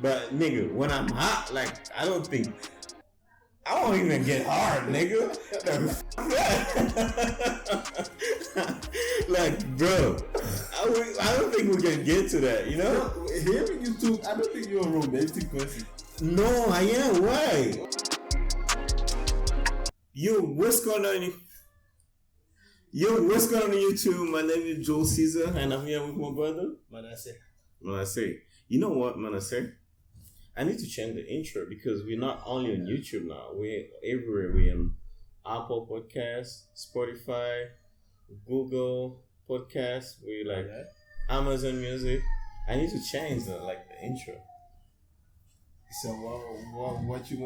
But nigga, when I'm hot, like I don't even get hard, nigga. Like, bro, I don't think we can get to that, you know? Hearing you two, I don't think you're a romantic person. No, I am. Why? Yo, what's going on? What's going on YouTube? My name is Joel Caesar, and I'm here with my brother Manasseh. You know what, Manasseh? I need to change the intro because we're not only on YouTube now. We're everywhere. We're on Apple Podcasts, Spotify, Google Podcasts. We like Amazon Music. I need to change the intro. So what you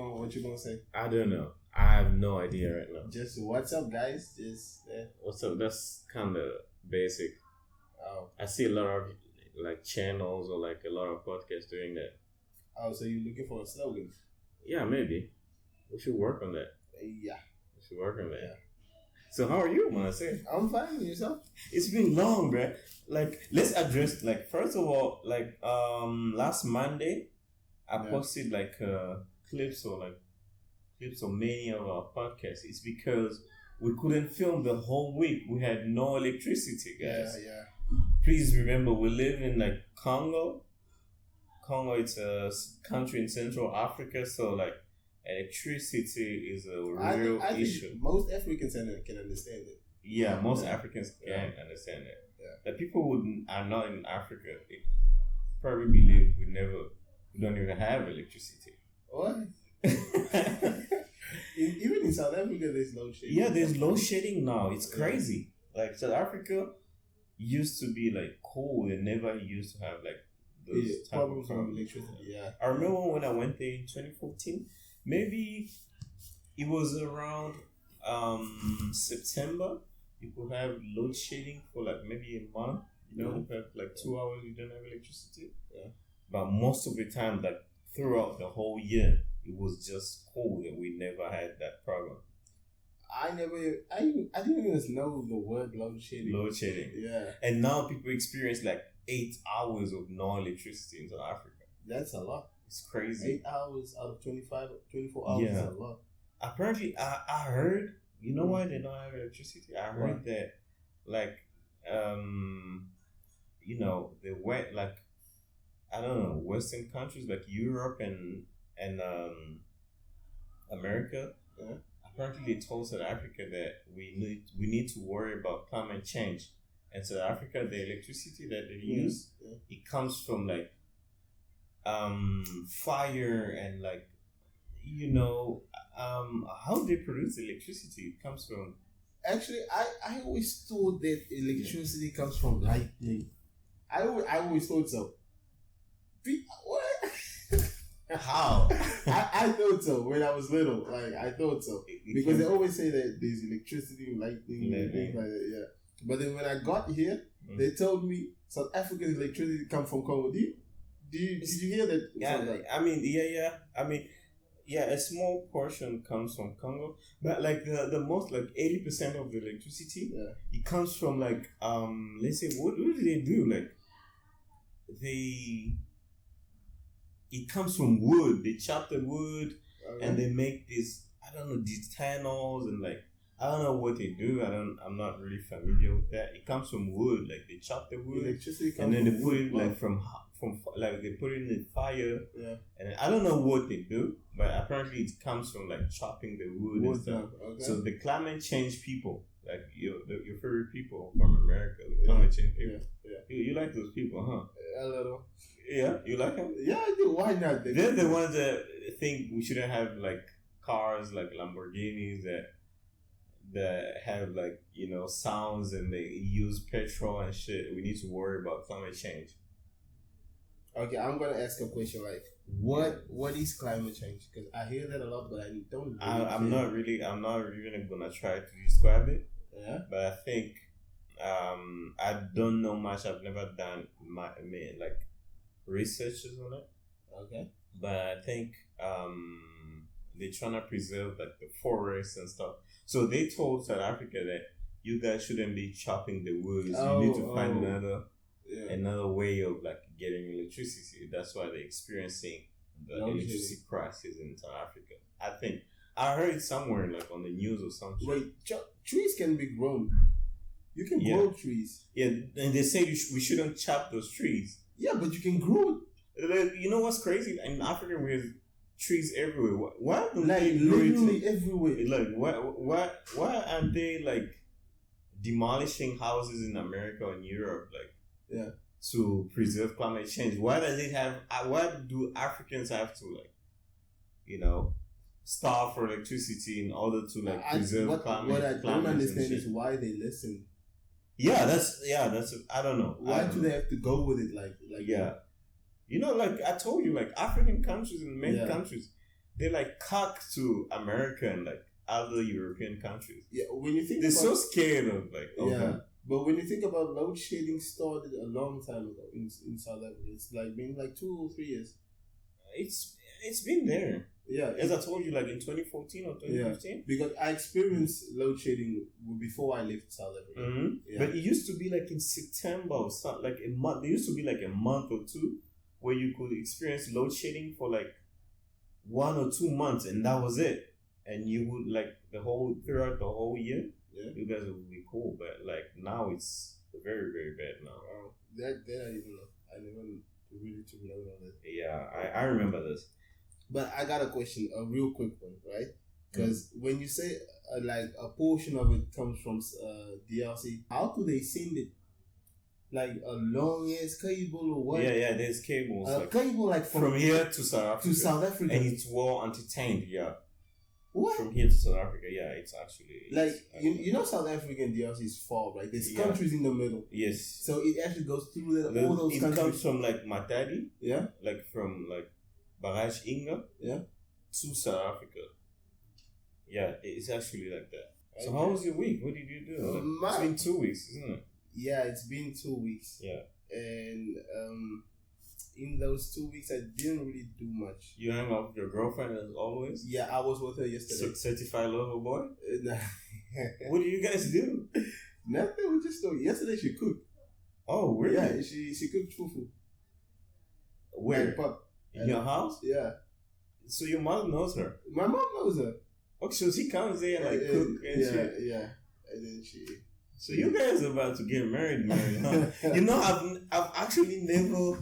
gonna say? I don't know. I have no idea right now. Just what's up, guys? Just what's up? That's kind of basic. Oh, I see a lot of channels or a lot of podcasts doing that. Oh, so you're looking for a slogan? Yeah, maybe. We should work on that. Yeah. We should work on that. Yeah. So how are you, Manasseh? I'm fine. Yourself? It's been long, bruh. Let's address, first of all, last Monday, I posted, clips of many of our podcasts. It's because we couldn't film the whole week. We had no electricity, guys. Yeah. Please remember, we live in, Congo. Congo, it's a country in Central Africa, so electricity is a real issue. Think most Africans can understand it. Yeah, most Africans can understand it. Yeah. The people who are not in Africa probably believe we don't even have electricity. What? Even in South Africa, there's load shedding. Yeah, there's load shedding now. It's crazy. South Africa used to be cold and never used to have those problems from electricity. Yeah, I remember when I went there in 2014. Maybe it was around September. You could have load shedding for maybe a month. You know, you have 2 hours you don't have electricity. Yeah, but most of the time, throughout the whole year, it was just cold and we never had that problem. I didn't even know the word load shedding. Load shedding. Yeah. And now people experience 8 hours of no electricity in South Africa. That's a lot. It's crazy. 8 hours out of 24 hours is a lot. Apparently, I heard, you know why they don't have electricity? I heard that, the wet, I don't know, Western countries like Europe and America, apparently they told South Africa that we need to worry about climate change. And South Africa, the electricity that they use, it comes from fire and how they produce electricity. It comes from. Actually, I always thought that electricity comes from lightning. I always thought so. What? How? I thought so when I was little. I thought so because they always say that there's electricity, lightning, and things like that. Yeah. But then when I got here, they told me South Africa's electricity comes from Congo. Did you hear that? Yeah, a small portion comes from Congo, but the most 80% of the electricity, it comes from let's say what do they do? It comes from wood. They chop the wood and they make these these tunnels and I don't know what they do. I'm not really familiar with that. It comes from wood. They chop the wood, electricity comes and then they from put wood. it from they put it in the fire. Yeah. And I don't know what they do, but apparently it comes from chopping the wood and stuff. Okay. So the climate change people, your favorite people from America, the climate change people. Yeah. You like those people, huh? A little. Yeah, you like them? Yeah, I do. Why not? They're the ones that think we shouldn't have cars Lamborghinis that have sounds and they use petrol and shit. We need to worry about climate change. Okay, I'm gonna ask a question. What is climate change? Because I hear that a lot, but I don't. I'm not even gonna try to describe it. Yeah. But I think I don't know much. I've never done researches on it. Okay. But I think they're trying to preserve the forests and stuff. So they told South Africa that you guys shouldn't be chopping the woods. You need to find another another way of like getting electricity. That's why they're experiencing the electricity crisis in South Africa. I think I heard it somewhere like on the news or something. Wait, trees can be grown. You can grow trees. Yeah, and they say we shouldn't chop those trees. Yeah, but you can grow it. You know what's crazy? In Africa, we have trees everywhere. Why don't like they literally everywhere? Like why aren't they like demolishing houses in America and Europe to preserve climate change? Why does it have? Why do Africans have to starve for electricity in order to preserve climate? What I don't understand is why they listen. That's I don't know. Why do they have to go with it like like I told you, like African countries and many countries, they like cock to America and like other European countries. Yeah, when you think they're so scared of but when you think about load shedding started a long time ago in South Africa. It's like been like 2 or 3 years. It's been there. Yeah, as I told you, like in 2014 or 2015. Because I experienced load shedding before I left South Africa. Mm-hmm. Yeah. But it used to be like in September or something, like a month. There used to be like a month or two where you could experience load shedding for like 1 or 2 months, and that was it. And you would like throughout the whole year, you guys would be cool. But like now it's very, very bad now. That I didn't know. I never really took note of it. Yeah, I remember this. But I got a question, a real quick one, right? Because when you say like a portion of it comes from DRC, how do they send it? Like a long ass cable or what? Yeah, there's cables. Cable like from here to South Africa. To South Africa, and it's well entertained. Yeah. What? From here to South Africa, it's actually like you know South Africa and DRC is far, right? There's countries in the middle. Yes. So it actually goes through all those countries. It comes from like Matadi. Yeah. Like from like Barrage Inga. Yeah. To South Africa. Yeah, it's actually like that. So how was your week? What did you do? It's been 2 weeks, isn't it? Yeah, it's been 2 weeks. Yeah. And in those 2 weeks, I didn't really do much. You hang out with your girlfriend as always? Yeah, I was with her yesterday. Certified lover boy? Nah. What do you guys do? Nothing. We just yesterday she cooked. Oh, really? Yeah, she cooked fufu. Where? In your house? Yeah. So your mom knows her? My mom knows her. Okay, so she comes there and cook and shit? Yeah. And then she... So you guys are about to get married, huh? I've actually never...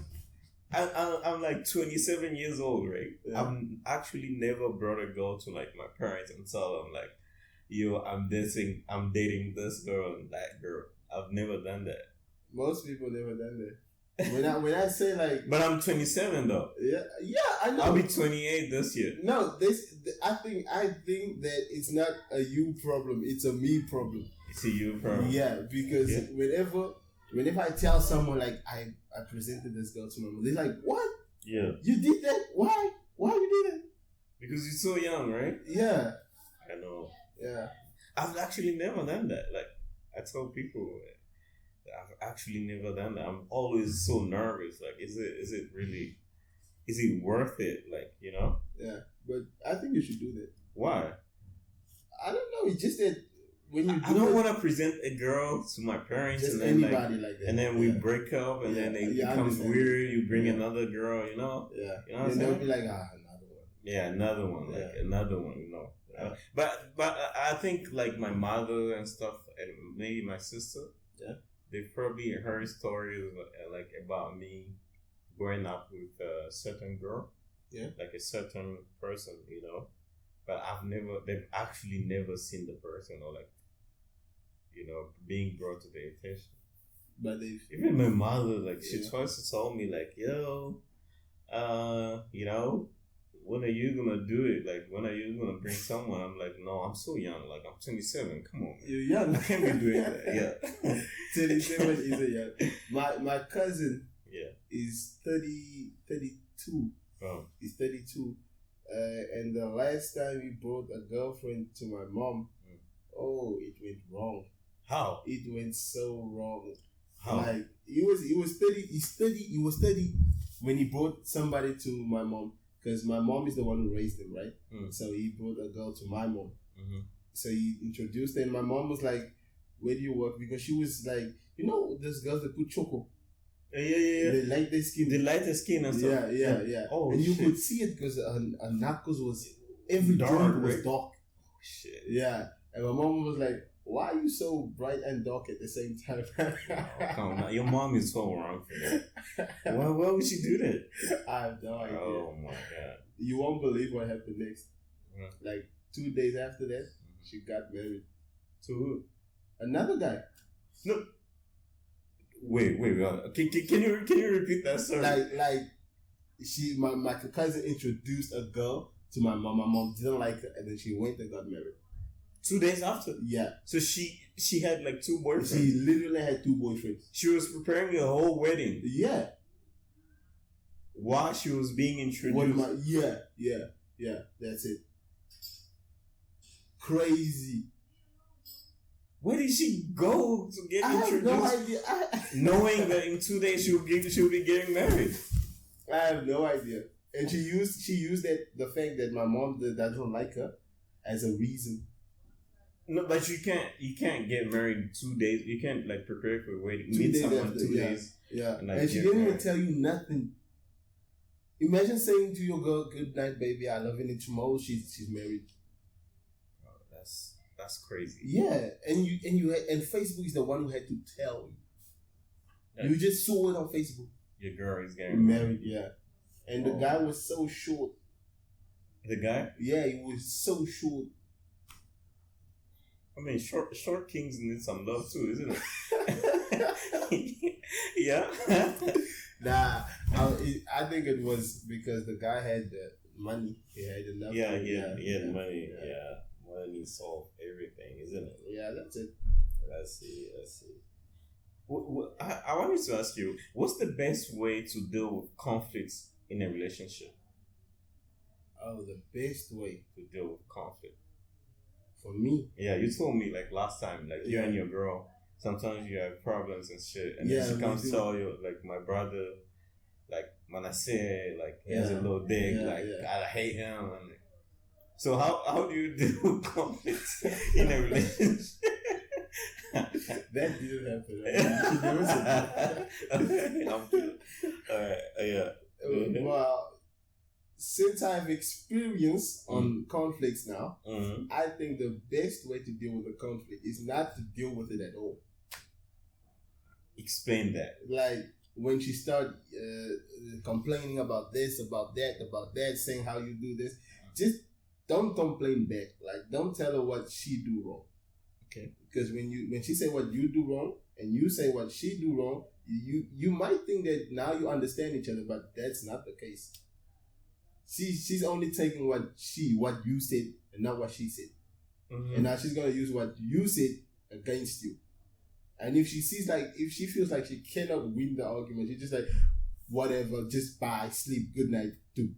I'm like 27 years old, right? Yeah. I've actually never brought a girl to like my parents and tell them like, yo, I'm dating this girl and that girl. I've never done that. Most people never done that. When I say like, but I'm 27 though. Yeah, I know. I'll be 28 this year. No, I think that it's not a you problem. It's a me problem. It's a you problem. Yeah, because whenever I tell someone like I presented this girl to my mom, they're like, "What? Yeah, you did that? Why? Why you did that? Because you're so young, right?" Yeah, I know. Yeah, I've actually never done that. Like I tell people, I've actually never done that. I'm always so nervous. Like, is it worth it? Like, you know? Yeah, but I think you should do that. Why? I don't know. It's just that when you I don't want to present a girl to my parents just and then anybody like that. And then we break up and then it becomes weird. You bring another girl, you know? Yeah. You know what I'm saying? They'll be like, another one. Yeah, another one. Like another one, you know? Yeah. But I think like my mother and stuff and maybe my sister, they've probably heard stories like about me growing up with a certain girl, like a certain person, you know. But they've actually never seen the person or like, you know, being brought to their attention. But even my mother, like she tries to tell me like, yo, you know, when are you gonna do it? Like, when are you gonna bring someone? I'm like, no, I'm so young. Like, I'm 27. Come on, man. You're young. I can't be doing that. Yeah. 27 is a young. My cousin is 32. Oh. He's 32. And the last time he brought a girlfriend to my mom, it went wrong. How? It went so wrong. How? Like, he was 30. He was 30 when he brought somebody to my mom. Because my mom is the one who raised him, right? So he brought a girl to my mom. Mm-hmm. So he introduced her, and my mom was like, where do you work? Because she was like, you know, those girls that put choco Yeah. They like their skin. They light the skin and stuff. Yeah. Oh, and you shit. could see it because her knuckles was every Dark, joint was right? dark. Oh, shit. Yeah, and my mom was like, "Why are you so bright and dark at the same time?" Oh, come on, your mom is so wrong for that. Why would she do that? I have no idea. Oh my god! You won't believe what happened next. Yeah. Like 2 days after that, she got married To who? another guy. No. Wait. Can you repeat that story? Like my cousin introduced a girl to my mom. My mom didn't like her, and then she went and got married. 2 days after. Yeah. So she had like 2 boyfriends. She literally had 2 boyfriends. She was preparing a whole wedding Yeah. while she was being introduced. Yeah. That's it. Crazy. Where did she go to get I introduced? have no idea. Knowing that in 2 days she'll be getting married. I have no idea. And she used the fact that my mom doesn't like her as a reason. No, but you can't get married 2 days. You can't like prepare for a wedding. 2 Meet days someone after, 2 yeah. days. Yeah. And, like, And she get didn't even married. tell you nothing. Imagine saying to your girl, "Good night, baby. I love you." And tomorrow she's married. Oh, that's crazy. Yeah, and Facebook is the one who had to tell you. Yeah. You just saw it on Facebook. Your girl is getting Married, yeah. And the guy was so short. The guy? Yeah, he was so short. I mean, short kings need some love too, isn't it? Yeah. Nah, I think it was because the guy had the money. He had enough. He had money. Yeah. Money solve everything, isn't it? Yeah, that's it. Let's see. I wanted to ask you, what's the best way to deal with conflicts in a relationship? Oh, the best way To deal with conflict. for me. Yeah, you told me like last time, like you and your girl, sometimes you have problems and shit, and then she comes tell you, like my brother, like Manasseh, like he has a little dick, I hate him. And so how do you deal with conflicts in a relationship? That didn't happen. Right? I'm good. Yeah. Well, since I've experienced on conflicts now, I think the best way to deal with a conflict is not to deal with it at all. Explain that. Like when she start complaining about this, about that, saying how you do this, just don't complain back. Like don't tell her what she do wrong. Okay. Because when she say what you do wrong and you say what she do wrong, you might think that now you understand each other, but that's not the case. She's only taking what you said and not what she said. And now she's gonna use what you said against you. And if she feels like she cannot win the argument, she's just like, whatever, just bye, sleep, good night, do.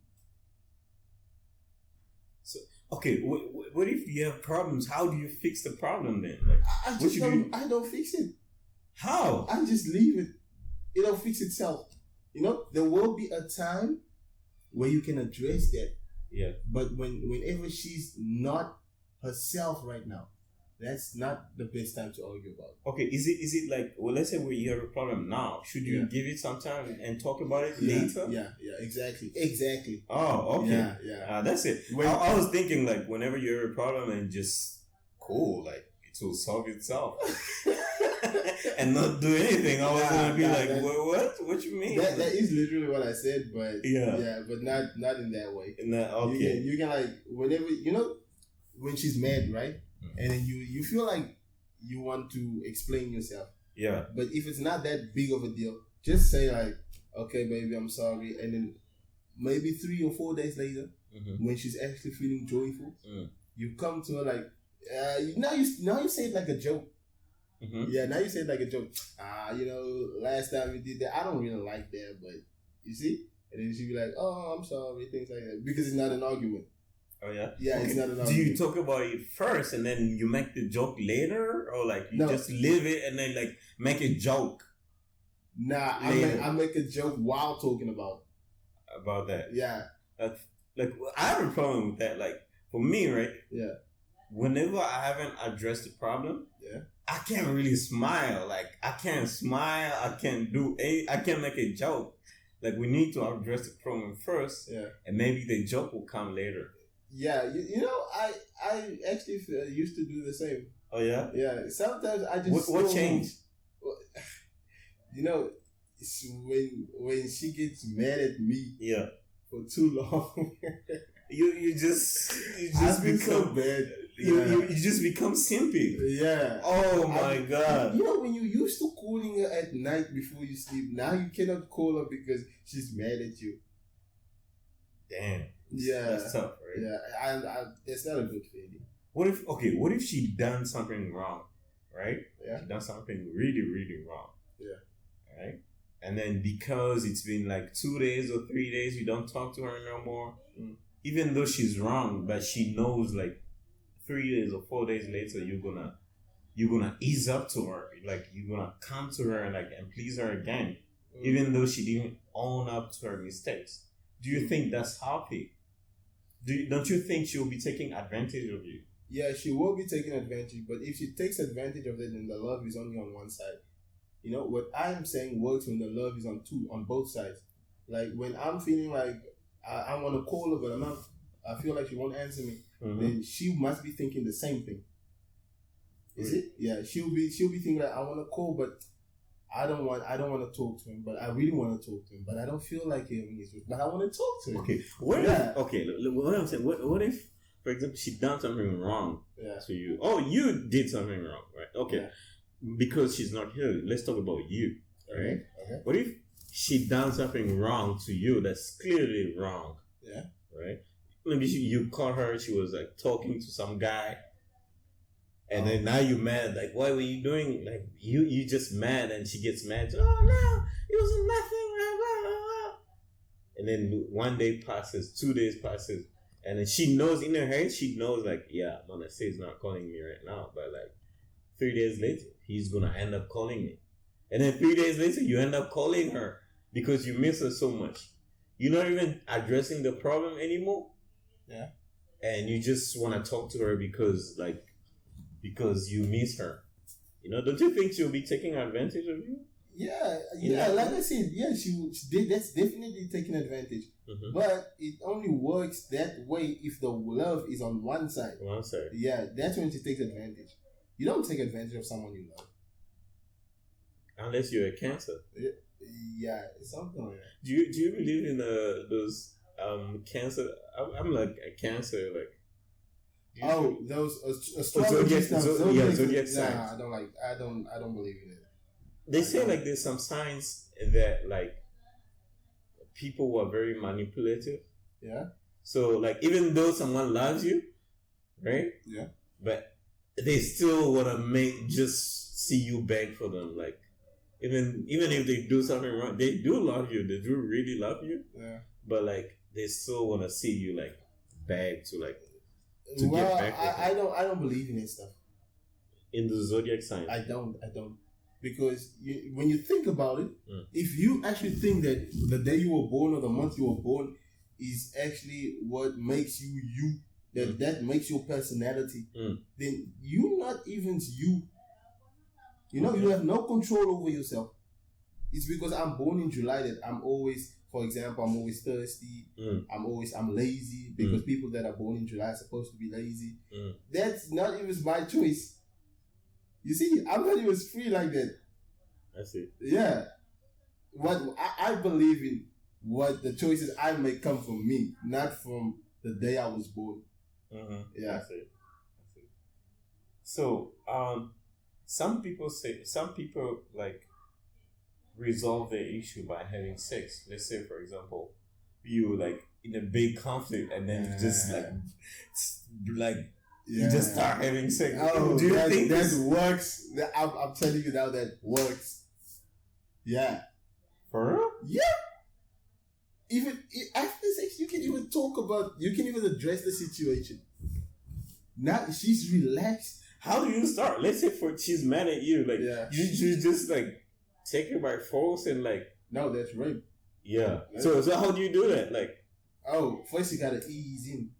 So okay, what if you have problems? How do you fix the problem then? Like, I don't fix it. How? I just leave it. It'll fix itself. You know, there will be a time where you can address that. Yeah. But whenever she's not herself right now, that's not the best time to argue about it. Okay, is it like, well, let's say you have a problem now. Should you give it some time and talk about it later? Yeah, exactly. Oh, okay. Yeah. That's it. I was thinking like whenever you have a problem and just cool, like it will solve itself. And not do anything. I was gonna be like, what you mean? That is literally what I said, but but not in that way. Okay. You can like whenever when she's mad, right? And then you feel like you want to explain yourself. Yeah. But if it's not that big of a deal, just say like, okay, baby, I'm sorry. And then maybe 3 or 4 days later, when she's actually feeling joyful, you come to her like, now you say it like a joke. Yeah, now you say it like a joke. Last time we did that, I don't really like that, but you see? And then she'll be like, oh, I'm sorry, things like that. Because it's not an argument. Oh, yeah? Yeah, okay. It's not an argument. Do you talk about it first and then you make the joke later? Or like you just live it and then like make a joke? Nah, I make a joke while talking about that. Yeah. Like I have a problem with that. Like for me, right? Yeah. Whenever I haven't addressed the problem, I can't really smile. Like, I can't smile. I can't make a joke. Like, we need to address the problem first. Yeah. And maybe the joke will come later. Yeah. You know, I actually used to do the same. Oh, yeah? Yeah. Sometimes I just... What changed? You know, it's when she gets mad at me. Yeah. For too long. You just become so bad. You just become simpy. Yeah. Oh my God. You know, when you used to calling her at night before you sleep, now you cannot call her because she's mad at you. Damn. Yeah. That's tough, right? Yeah. And it's not a good feeling. What if she done something wrong, right? Yeah. She done something really, really wrong. Yeah. Right? And then because it's been like 2 days or 3 days, you don't talk to her no more. Even though she's wrong, but she knows like 3 days or 4 days later, you're gonna ease up to her. Like, you're gonna come to her and please her again, even though she didn't own up to her mistakes. Do you think that's healthy? Don't you think she'll be taking advantage of you? Yeah, she will be taking advantage, but if she takes advantage of it, then the love is only on one side. You know, what I'm saying works when the love is on both sides. Like, when I'm feeling like I want to call her, but I feel like she won't answer me, then she must be thinking the same thing. Is it? Yeah, she'll be thinking like, I want to call, but I don't want to talk to him, but I really want to talk to him, but I don't feel like hearing his voice, but I want to talk to him. Okay. What I'm saying, what if, for example, she done something wrong to you? Oh, you did something wrong, right? Okay. Yeah. Because she's not here, let's talk about you, right? Okay. What if she done something wrong to you that's clearly wrong? Yeah. Right? Maybe you caught her, she was like talking to some guy, and then now you mad, like, what were you doing? Like, you just mad, and she gets mad. Oh no, it was nothing. Blah, blah, blah. And then 1 day passes, 2 days passes, and then she knows in her head, she knows like, yeah, Mona Say's not calling me right now, but like 3 days later, he's gonna end up calling me. And then 3 days later, you end up calling her because you miss her so much. You're not even addressing the problem anymore. Yeah. And you just want to talk to her because you miss her. You know, don't you think she'll be taking advantage of you? Yeah. Like I said, yeah, she did. That's definitely taking advantage. But it only works that way if the love is on one side. One side. Yeah, that's when she takes advantage. You don't take advantage of someone you love. Unless you're a Cancer. Yeah, something like that. Do you believe in those Cancer? I'm like a Cancer, like. Those zodiac signs. Nah, I don't believe in it. They say like there's some signs that like people who are very manipulative. Yeah. So like even though someone loves you, right? Yeah. But they still wanna just see you beg for them. Like even if they do something wrong, they do love you. They do really love you. Yeah. But like they still wanna see you like beg to like. Well, I don't believe in that stuff. In the zodiac sign, I don't, because when you think about it, if you actually think that the day you were born or the month you were born is actually what makes you you, that makes your personality, then you're not even you. You know, you have no control over yourself. It's because I'm born in July that I'm always. For example, I'm always thirsty. I'm lazy because people that are born in July are supposed to be lazy. That's not even my choice. You see, I'm not even free like that. I see. Yeah. What I believe in, what the choices I make come from me, not from the day I was born. Yeah. I see. So, some people like resolve their issue by having sex. Let's say, for example, you like in a big conflict, and then you just you just start having sex. Oh, do you think that works? I'm telling you now, that works. Yeah. For real? Yeah. Even after sex, you can even address the situation. Now she's relaxed. How do you start? Let's say she's mad at you, like you just like. Take her by force and like... No, that's rape. Yeah. So how do you do that? Like... First you gotta ease in.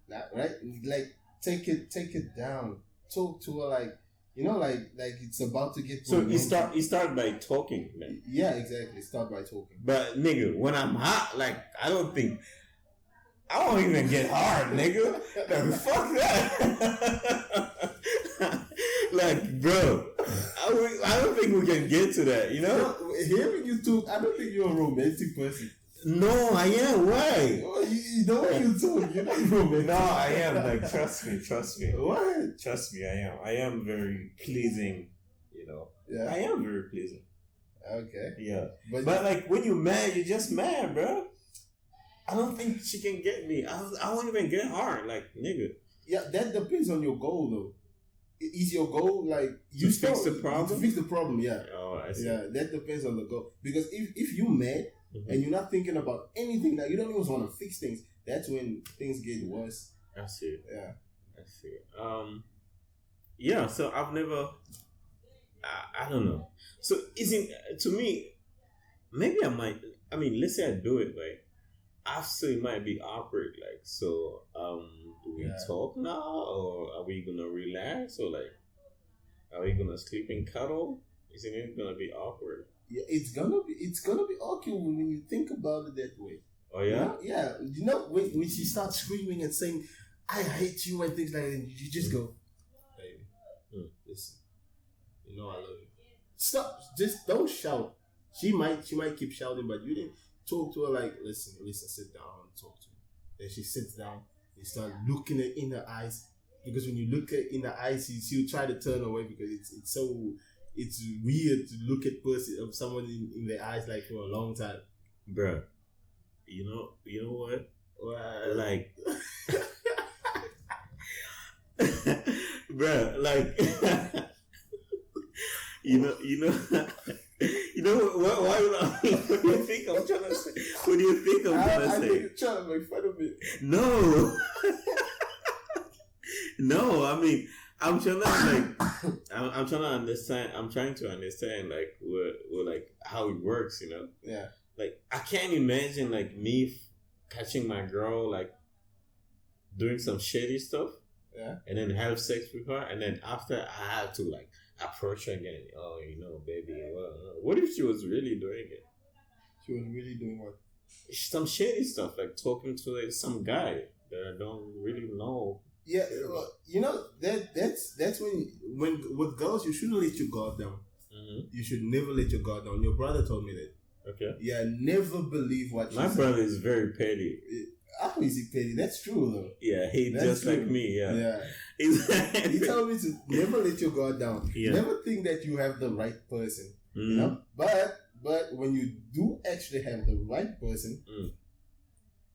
Right? Like, take it down. Talk to her like... like it's about to get. So it start by talking, man. Yeah, exactly. Start by talking. But nigga, when I'm hot, like I won't even get hard, nigga. Like, fuck that. Like, bro, I don't think we can get to that, you know? Hearing you talk, I don't think you're a romantic person. No, I am. Why? The way you talk, you're not romantic. No, I am. Like, trust me. What? Trust me, I am. I am very pleasing, you know? Yeah. I am very pleasing. Okay. Yeah. But like, when you're mad, you're just mad, bro. I don't think she can get me. I won't even get hard, like, nigga. Yeah, that depends on your goal, though. Is your goal like to fix the problem? To fix the problem, yeah. Oh, I see. Yeah, that depends on the goal. Because if you're mad and you're not thinking about anything, that you don't even want to fix things, that's when things get worse. I see. Yeah, I see. Yeah. So I've never. I don't know. So to me, maybe I might. I mean, let's say I do it, right? After it might be awkward, like, so do we talk now, or are we gonna relax, or like are we gonna sleep and cuddle? Isn't it gonna be awkward? Yeah, it's gonna be awkward when you think about it that way. Oh yeah? Yeah. You know when she starts screaming and saying, I hate you and things like that, you just go, baby, listen, you know I love you. Stop, just don't shout. She might keep shouting, but you didn't talk to her like, listen, sit down and talk to me. Then she sits down, you start looking at in her eyes, because when you look at in her eyes, she'll try to turn away because it's weird to look at someone in their eyes like for a long time. Bruh, you know what? Like, bruh, like, you know what? Why? What do you think I'm trying to say? What do you think I'm trying to say? I think you're trying to make fun of me. No, no. I mean, I'm trying to understand. I'm trying to understand like what like how it works. You know? Yeah. Like I can't imagine like me catching my girl like doing some shady stuff. Yeah. And then have sex with her, and then after I have to like approach her again. Oh, baby. What if she was really doing it? She was really doing what? Some shady stuff, like talking to like, some guy that I don't really know. Yeah, that's when with girls you shouldn't let your guard down. Mm-hmm. You should never let your guard down. Your brother told me that. Okay. Yeah, never believe what. My brother is very petty. How is he petty? That's true though. Yeah, he's just true. Like me. Yeah. He told me to never let your guard down. Yeah. Never think that you have the right person. Mm-hmm. You know, but when you do actually have the right person,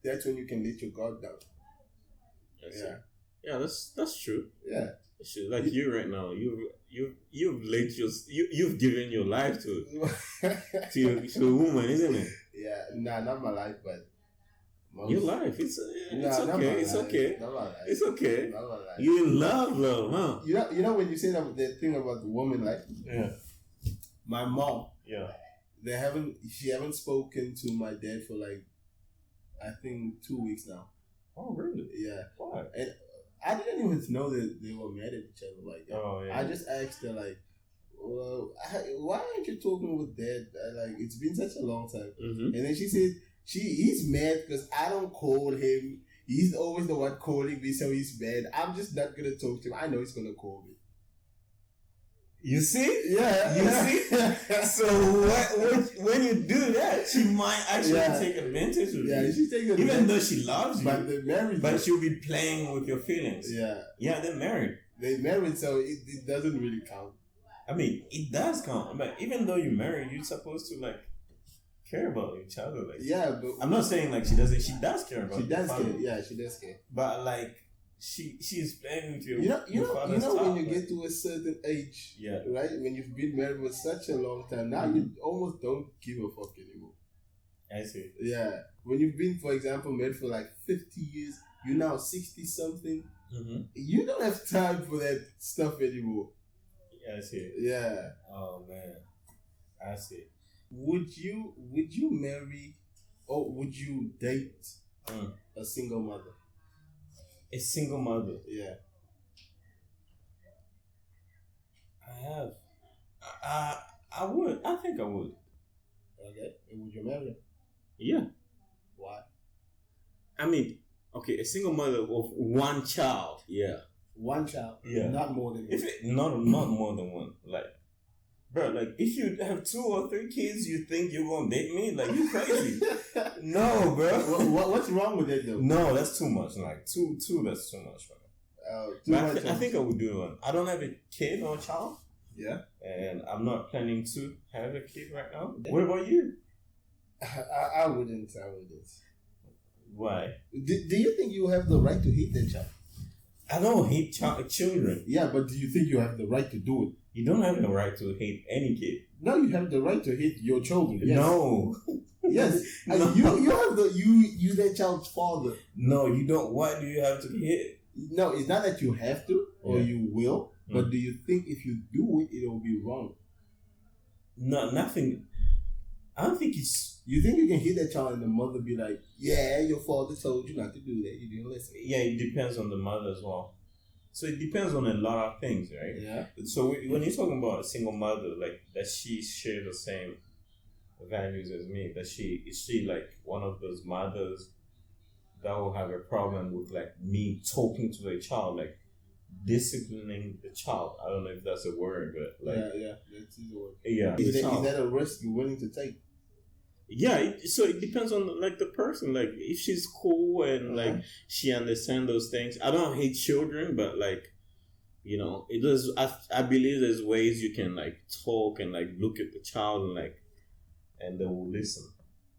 that's when you can let your guard down. Yeah, that's true. Yeah, like you right now, you've given your life to a woman, isn't it? Yeah, not my life, but. Your life, it's okay. It's okay. It's okay. You in love, huh? You know when you say that thing about the woman, like my mom. Yeah. She haven't spoken to my dad for like, I think 2 weeks now. Oh really? Yeah. Why? And I didn't even know that they were mad at each other. Like, I just asked her like, well, why aren't you talking with dad? Like, it's been such a long time. Mm-hmm. And then she said. He's mad because I don't call him. He's always the one calling me, so he's mad. I'm just not gonna talk to him. I know he's gonna call me. You see? Yeah. You see? So when you do that, she might actually take advantage of you. Yeah, she's taking advantage. Even though she loves you. But they're married. But she'll be playing with your feelings. Yeah. Yeah, they're married. They're married, so it doesn't really count. I mean, it does count. But even though you're married, you're supposed to like care about each other, like but I'm not saying like she doesn't. She does care about. She does care. Yeah, she does care. But like she's playing with your. You know when you get to a certain age, yeah, right? When you've been married for such a long time, now you almost don't give a fuck anymore. I see. Yeah, when you've been, for example, married for like 50 years, you're now 60 something. Mm-hmm. You don't have time for that stuff anymore. Yeah, I see. Yeah. Oh man, I see. Would you marry or would you date a single mother? A single mother? Yeah. have. I would. I think I would. Okay. And would you marry her? Yeah. Why? I mean, okay, a single mother of one child. Yeah. One child. Yeah. Not more than one. If it, not more than one. Like, bro, like if you have 2 or 3 kids, you think you're gonna date me? Like you crazy? No, bro. What's wrong with it though? No, that's too much. Like two. That's too much, bro. I think I would do one. I don't have a kid or a child. Yeah. And I'm not planning to have a kid right now. What about you? I wouldn't. Why? Do you think you have the right to hate that child? I don't hate children. Yeah, but do you think you have the right to do it? You don't have the right to hate any kid. No, you have the right to hate your children. Yes. No. Yes. No. You have you that child's father. No, you don't. Why do you have to hate? No, it's not that you have to or you will, but do you think if you do it, it'll be wrong? No, nothing. I don't think it's. You think you can hit that child and the mother be like, yeah, your father told you not to do that. You didn't listen. Yeah, it depends on the mother as well. So it depends on a lot of things, right? Yeah. So when you're talking about a single mother, like that she shares the same values as me, that is she like one of those mothers that will have a problem with like me talking to the child, like disciplining the child. I don't know if that's a word, but like yeah, that's a word. Yeah. Is that a risk you're willing to take? Yeah, so it depends on like the person. Like if she's cool and like she understands those things. I don't hate children, but like, you know, it does. I believe there's ways you can like talk and like look at the child and they will listen.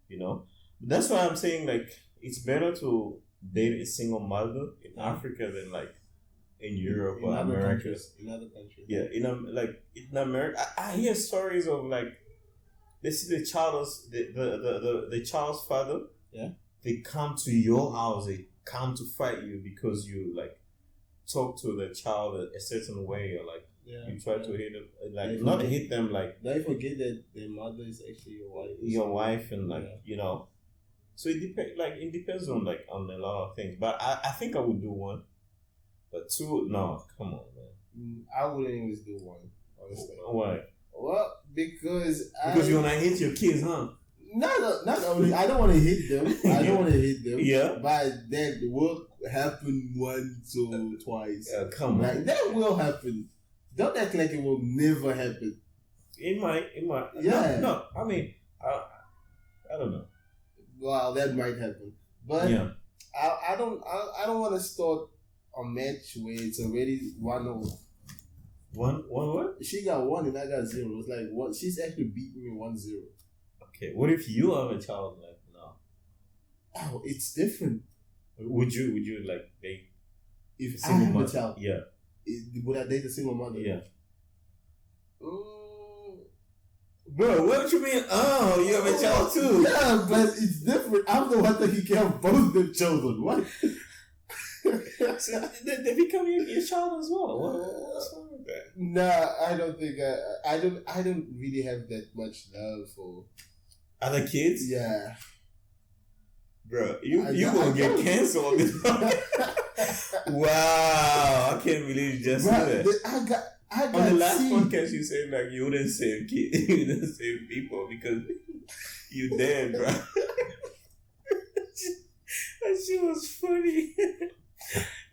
You know, that's why I'm saying like it's better to date a single mother in Africa than like in Europe or America. In other countries. Yeah, in America, I hear stories of like. They see the child's father. Yeah. They come to your house. They come to fight you because you like talk to the child a certain way, or like you try to hit them, like not hit them, like. Don't forget that their mother is actually your wife. Your wife, and like you know, so it depends. Like it depends on like on a lot of things. But I think I would do 1, but 2. No, come on, man. I wouldn't always do 1. Honestly. Why? Well, because you wanna hit your kids, huh? Not only I don't want to hit them. I don't want to hit them. Yeah. But that will happen once or twice. Come on. That will happen. Don't act like it will never happen. It might. Yeah. No. I mean, I don't know. Well, that might happen, but I don't want to start a match where it's already 1-0. One what? She got 1 and I got 0. It's like what? She's actually beating me 1-0. Okay, what if you have a child like now? Oh, it's different. Would you like date if I have a child? Yeah. Would I date a single mother? Yeah. Bro, what you mean? Oh, you have a child too? Yeah, but it's different. I'm the one taking care of both the children. What? So they become your child as well. What's wrong with that? Nah, I don't think I don't really have that much love for other kids. Yeah, bro, you gonna get canceled. Wow, I can't believe you just said that. I got on the last podcast you said like you wouldn't save kids, you wouldn't save people because you dead, bro. That shit was funny.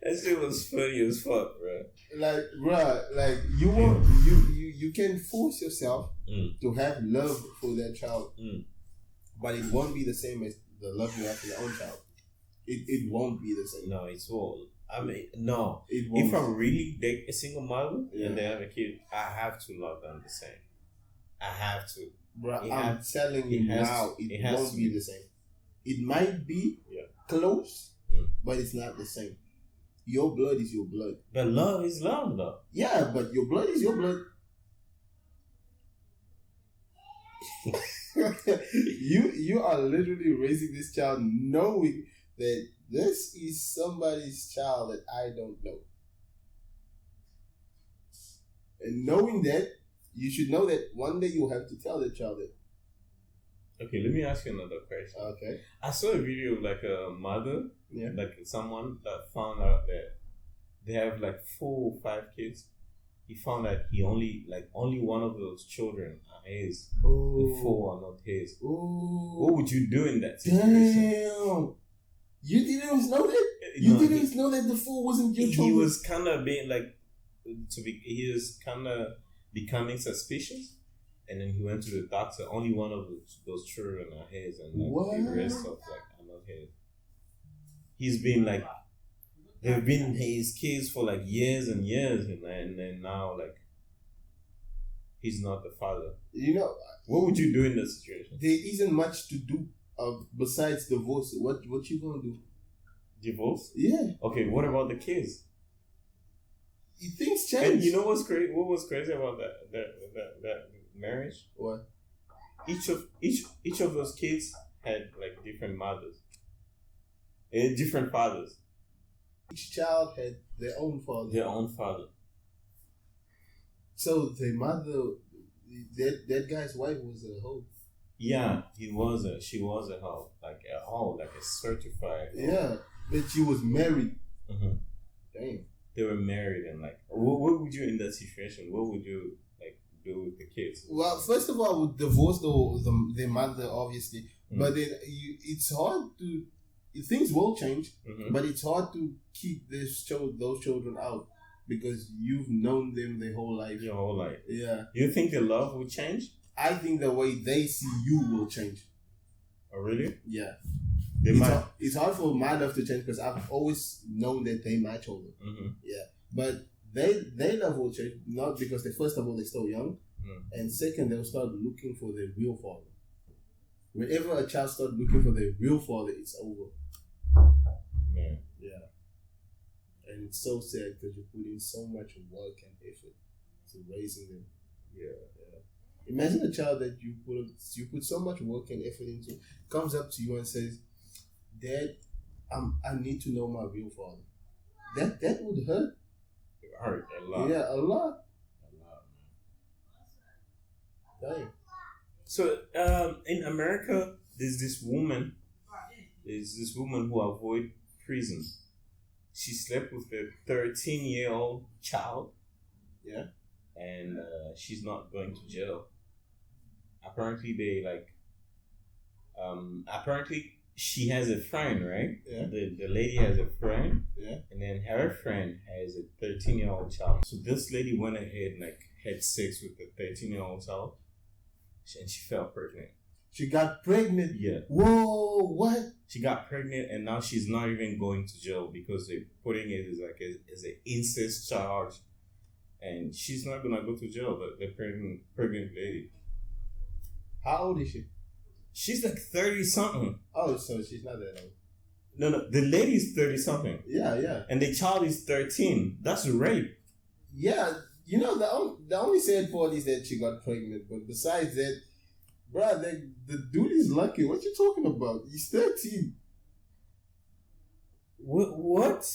That shit was funny as fuck, bro. Like, bro, like you can force yourself to have love for that child, but it won't be the same as the love you have for your own child. It won't be the same. No, it's all. I mean, no. It won't. If I really date a single mother and they have a kid, I have to love them the same. I have to. Bro, I'm telling you now, it won't be the same. It might be close, but it's not the same. Your blood is your blood. But love is love, though. Yeah, but your blood is your blood. You are literally raising this child knowing that this is somebody's child that I don't know. And knowing that, you should know that one day you'll have to tell the child that. Okay, let me ask you another question. Okay. I saw a video of like a mother, like someone that found out that they have like 4 or 5 kids, he found that only one of those children are his. Oh. The 4 are not his. Oh. What would you do in that situation? Damn. You didn't know that? You didn't know that the 4 wasn't your child? He was kind of being he was kind of becoming suspicious. And then he went to the doctor. Only one of those children are his, and the rest of are not his. He's been they've been his kids for years and years, and then now he's not the father. What would you do in that situation? There isn't much to do besides divorce. What you gonna do? Divorce? Yeah. Okay. What about the kids? Things change. And you know what's crazy? What was crazy about that marriage? What? Each of those kids had different mothers and different fathers. Each child had their own father. So the mother, that guy's wife was a hoe. Yeah, she was a hoe, a certified hoe. Yeah, but she was married. Mm-hmm. Damn. They were married, and what would you in that situation? What would you do with the kids? Well, first of all, I would divorce the mother, obviously. Mm-hmm. But then it's hard to. Things will change, mm-hmm. but it's hard to keep those children out because you've known them their whole life. Your whole life. Yeah. You think the love will change? I think the way they see you will change. Oh, really? Yeah. It's hard for my love to change because I've always known that they're my children. Mm-hmm. Yeah. But their love will change, not because first of all, they're still young, and second, they'll start looking for their real father. Whenever a child starts looking for their real father, it's over. Yeah. Yeah. And it's so sad because you put in so much work and effort to raising them. Yeah. Imagine a child that you put so much work and effort into, comes up to you and says, "Dad, I need to know my real father." That would hurt. It hurt a lot. Yeah, a lot. Dang. So in America, there's this woman who avoid prison. She slept with a 13-year-old child. Yeah. And she's not going to jail. Apparently apparently she has a friend, right? Yeah. The lady has a friend. Yeah. And then her friend has a 13-year-old child. So this lady went ahead and had sex with the 13-year-old child. And she fell pregnant. She got pregnant? Yeah. Whoa, what? She got pregnant and now she's not even going to jail because they're putting it as an incest charge. And she's not going to go to jail, the pregnant lady. How old is she? She's 30-something. Oh, so she's not that old. No, the lady's 30-something. Yeah. And the child is 13. That's rape. Yeah. The only sad part is that she got pregnant. But besides that, bruh, the dude is lucky. What you talking about? He's 13. What?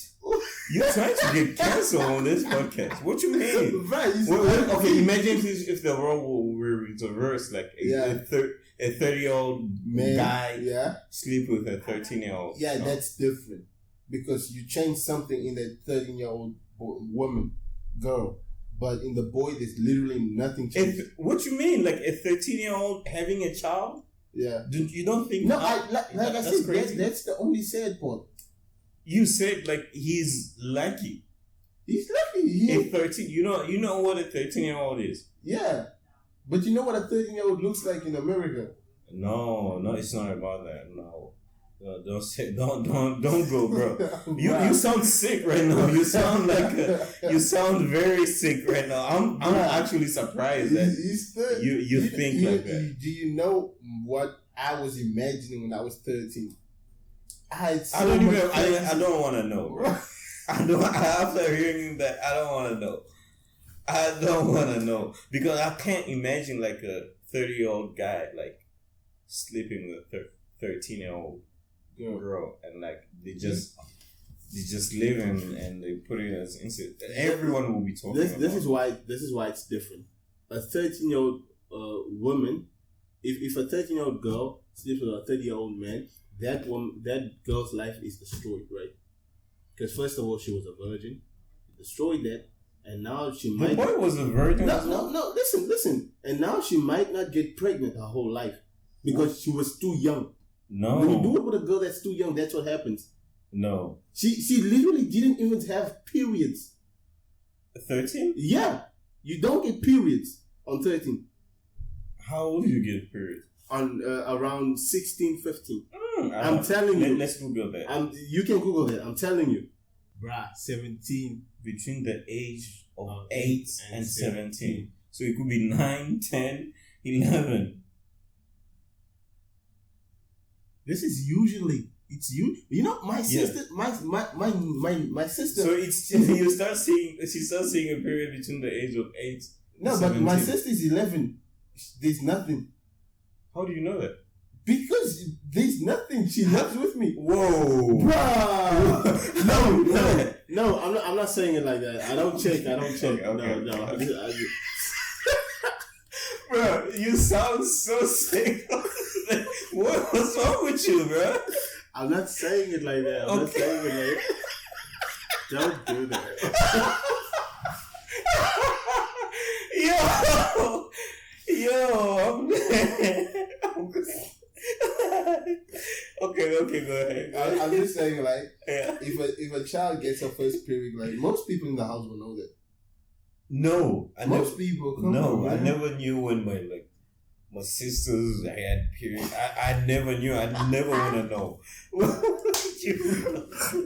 You're trying to get canceled on this podcast. What you mean? Right. Okay, imagine if the role were reversed, a 30-year-old guy sleep with a 13-year-old. Yeah, that's different. Because you change something in that 13-year-old girl. But in the boy, there's literally nothing changed. What you mean? A 13-year-old having a child? Yeah. You don't think... No, I said, crazy. That's the only sad part. You said he's lucky. He's lucky. A 13... You know what a 13-year-old is? Yeah. But you know what a 13-year-old looks like in America? No, it's not about that. No. Don't go, bro. You sound sick right now. You sound you sound very sick right now. I'm actually surprised that you think like that. Do you know what I was imagining when I was 13? I don't want to know, bro. After hearing that, I don't want to know. I don't want to know because I can't imagine a 30-year-old guy sleeping with a 13-year-old girl and they just live and they put it as instant. Everyone will be talking about this is why it's different. A 13-year-old woman, if a 13-year-old girl sleeps with a 30-year-old man, that girl's life is destroyed, right? Because first of all, she was a virgin. You destroyed that. And now she The boy was a virgin. No. Listen. And now she might not get pregnant her whole life because she was too young. No. When you do it with a girl that's too young, that's what happens. No. She literally didn't even have periods. 13? Yeah. You don't get periods on 13. How old do you get periods? On around 16, 15. I'm telling you. Let's Google that. You can Google that. I'm telling you. Bruh, 17. Between the age of 8 and 17. So it could be 9, 10, 11. This is usually... It's you. You know, my sister, my sister. So it's she starts seeing a period between the age of 8. No, and but 17. my sister is 11. There's nothing. How do you know that? Because there's nothing. She lives with me. Whoa, bruh. No. I'm not saying it like that. I don't check. Okay. No. Bro, you sound so sick. What's wrong with you, bro? I'm not saying it like that. I'm not saying it like that. Don't do that. Yo, I'm good. Okay, go ahead. I'm just saying, like, if a child gets her first period, like, most people in the house will know that. No, I never knew when my sisters had periods. I never knew. I never want to know.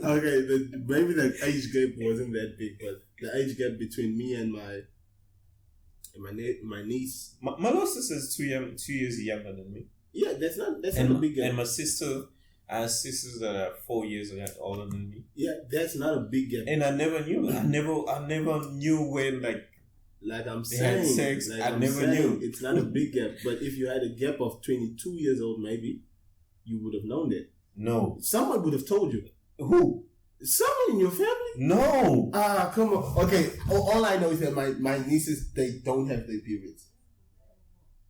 Okay, maybe the age gap wasn't that big, but the age gap between me and my niece. My little sister is 2 years younger than me. Yeah, that's not a big gap. And my sister, I have sisters that are 4 years older than me. Yeah, that's not a big gap. And I never knew. I never knew when like I'm they saying, had sex. like I never knew. It's not a big gap. But if you had a gap of 22 years old, maybe you would have known that. No, someone would have told you. Who? Someone in your family? No. Come on. Okay. All I know is that my nieces, they don't have their periods.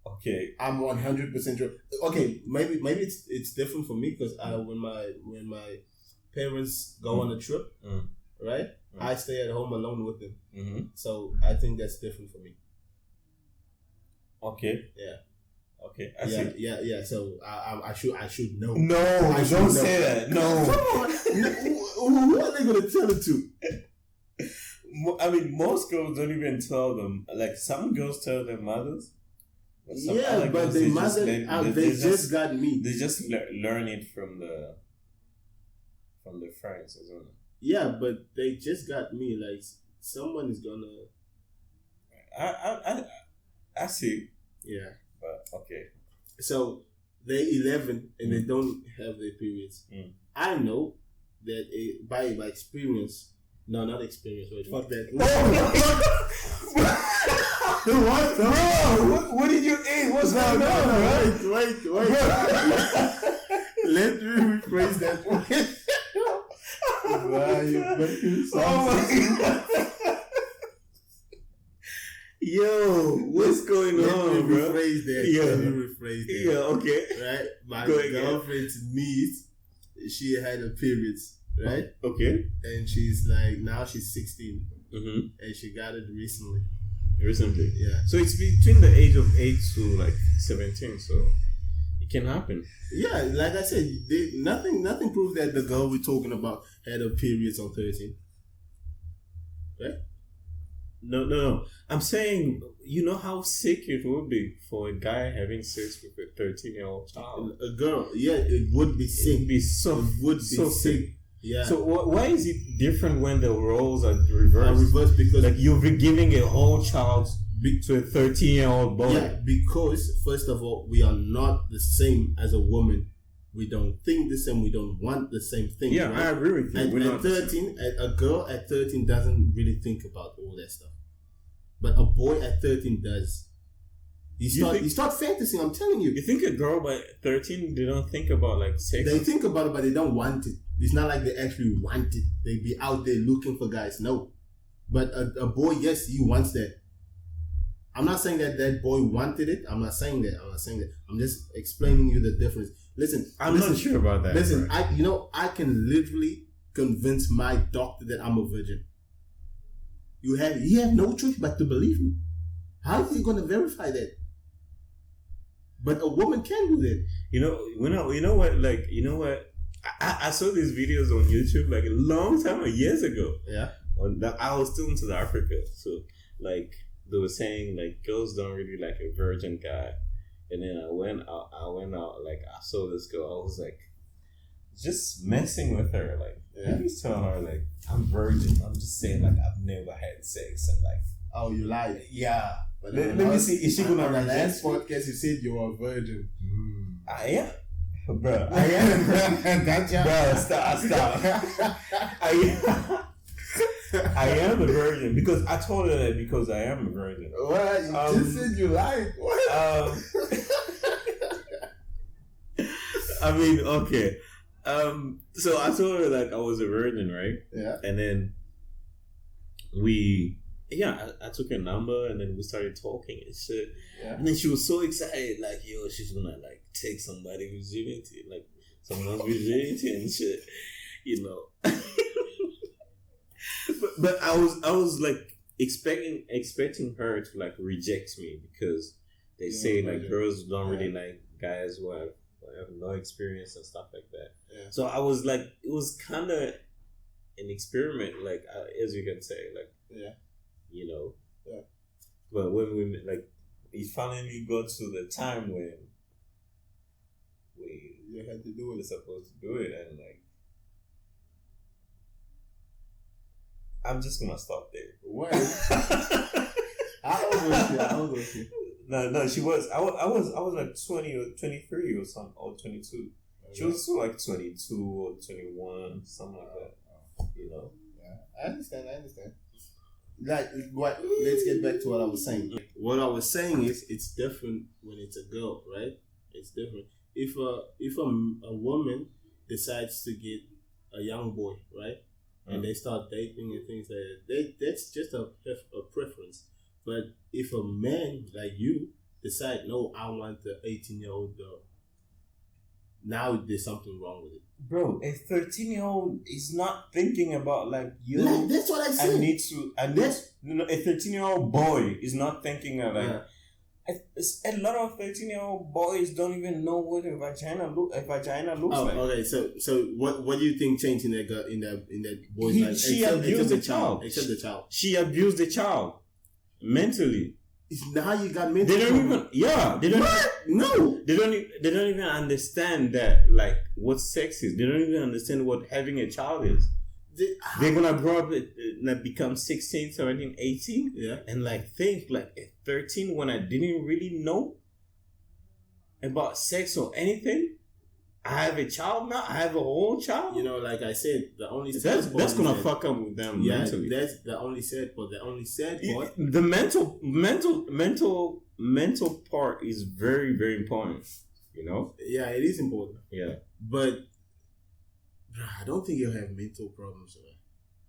Okay. I'm 100% sure. Okay, maybe it's different for me because when my parents go on a trip, right? I stay at home alone with them. Mm-hmm. So I think that's different for me. Okay. Yeah. Okay. Yeah. So I should know. No, don't say that. No. Come on. Who are they gonna tell it to? I mean, most girls don't even tell them. Like some girls tell their mothers. But their mother, they just got me. They just learn it from the friends, isn't it? Yeah, but they just got me. Like someone is gonna. I see. Yeah. But okay. So they're 11 and they don't have their periods. I know that by experience. No, not experience. Wait, fuck that. What? Bro, what did you eat? What's going on? Wait. Let me rephrase that. Wow, you making God. Yo, what's going on, bro? Let me rephrase that. Yeah, okay. Right? My girlfriend's niece, she had her periods, right? Okay. And she's like, now she's 16. Mm-hmm. And she got it recently. Yeah. So it's between the age of 8 to 17, so it can happen. Yeah, like I said, nothing proves that the girl we're talking about had her periods on 13. Right? No. I'm saying, you know how sick it would be for a guy having sex with a 13-year-old child? A girl, yeah, it would be sick. It would be so sick. Yeah. So why is it different when the roles are reversed? Because you're giving a whole child to a 13-year-old boy. Yeah, because first of all, we are not the same as a woman. We don't think the same. We don't want the same thing. Yeah, right? I agree with you. At 13, a girl at 13 doesn't really think about all that stuff, but a boy at 13 does. You start fantasizing. I'm telling you. You think a girl by 13 they don't think about sex? They think about it, but they don't want it. It's not like they actually want it. They be out there looking for guys. No, but a boy, yes, he wants that. I'm not saying that boy wanted it. I'm not saying that. I'm just explaining you the difference. Listen, I'm not sure about that. Listen, I can literally convince my doctor that I'm a virgin. You have no choice but to believe me. How is he going to verify that? But a woman can do that. You know what? I saw these videos on YouTube like a long time, years ago. Yeah. I was still into Africa, so like they were saying like girls don't really like a virgin guy, and then I went out like I saw this girl. I was like, just messing with her, like I was telling her like I'm virgin. I'm just saying like I've never had sex and like. Oh, you lied. Yeah. But let me see. Is she gonna? On the last podcast, you said you were a virgin. I am. Bro, I am. Gotcha. Bro, stop. I am a virgin because I told her that because I am a virgin. What? You just said you lied. What? I mean, okay. So I told her like I was a virgin, right? Yeah. And then I took her number and then we started talking and shit. Yeah. And then she was so excited, like, yo, she's gonna like take somebody's virginity, like someone's virginity and shit, you know. but I was like expecting her to like reject me because they say like girls don't really like guys who have no experience and stuff like that. Yeah. So I was like, it was kind of an experiment, like as you can say, like you know. Yeah. But when we like, it finally got to the time when you had to do what you're supposed to do it, and like, I'm just gonna stop there. What? How old was she? No, she was. I was like 20 or 23 or something, or 22. Okay. She was still like 22 or 21, something like that. You know. Yeah, I understand. Like, what? Let's get back to what I was saying. What I was saying is, it's different when it's a girl, right? It's different. If a woman decides to get a young boy, right, and they start dating and things like that, that's just a preference. But if a man like you decide, no, I want the 18-year-old girl, now there's something wrong with it. Bro, a 13-year-old is not thinking about like you. That's what I said. A 13-year-old boy is not thinking of like. A lot of 13-year-old boys don't even know what a vagina looks like. Okay. So what do you think changed in that boy's life? She abused the child. Except the child. She abused the child mentally. Now you got mental. They don't even. Yeah. They don't. What? No. They don't even understand that like what sex is. They don't even understand what having a child is. They're gonna grow up and become 16, 17, 18 and like think like at 13 when I didn't really know about sex or anything. I have a child now. I have a whole child. You know, like I said, the only that's gonna fuck up with them mentally. That's the only sad part. The only sad part. The mental part is very, very important. You know. Yeah, it is important. Yeah, but I don't think you'll have mental problems.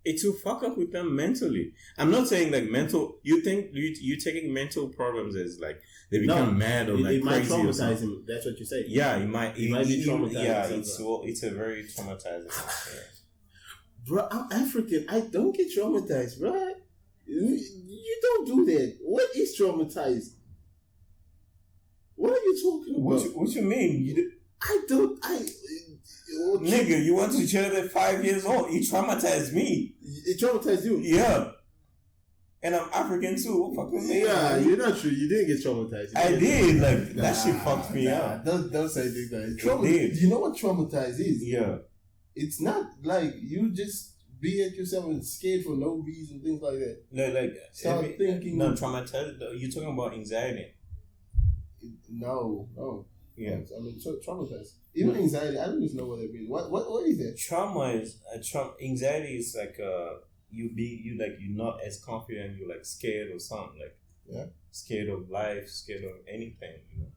It will fuck up with them mentally. I'm not saying like mental. You think you taking mental problems as like they become mad or like it might traumatize him. That's what you say. Yeah, it might be traumatized. Yeah, it's a very traumatizing. Bro, I'm African. I don't get traumatized, bro. You don't do that. What is traumatized? What are you talking about? What you mean? Nigga, you went to jail at 5 years old. It traumatized me. It traumatized you? Yeah. And I'm African too. What fuck with me? Yeah, you're not true. You didn't get traumatized. I did. Like, that shit fucked me up. Don't say things like that. You know what traumatized is? Yeah. It's not like you just be at yourself and scared for no reason, things like that. No, like, start thinking. No, traumatized. You're talking about anxiety. No. Yeah. I mean, traumatized. Even anxiety, I don't even know what it means. What is that? Anxiety is like you're not as confident. You're like scared or something. Like scared of life, scared of anything. You know,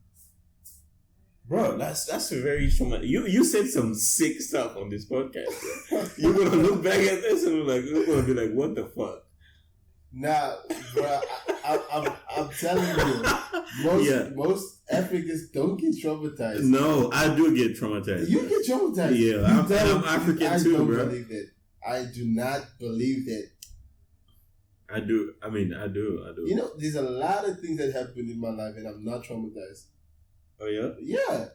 bro. That's a very traumatic. You said some sick stuff on this podcast. You're gonna look back at this and you're gonna be like, what the fuck? Nah, bro. I'm telling you, most Africans don't get traumatized. No, I do get traumatized. You get traumatized. Yeah, I'm African too, bro. I don't believe that. I do not believe that. I do. I do. You know, there's a lot of things that happened in my life and I'm not traumatized. Oh, yeah? Yeah.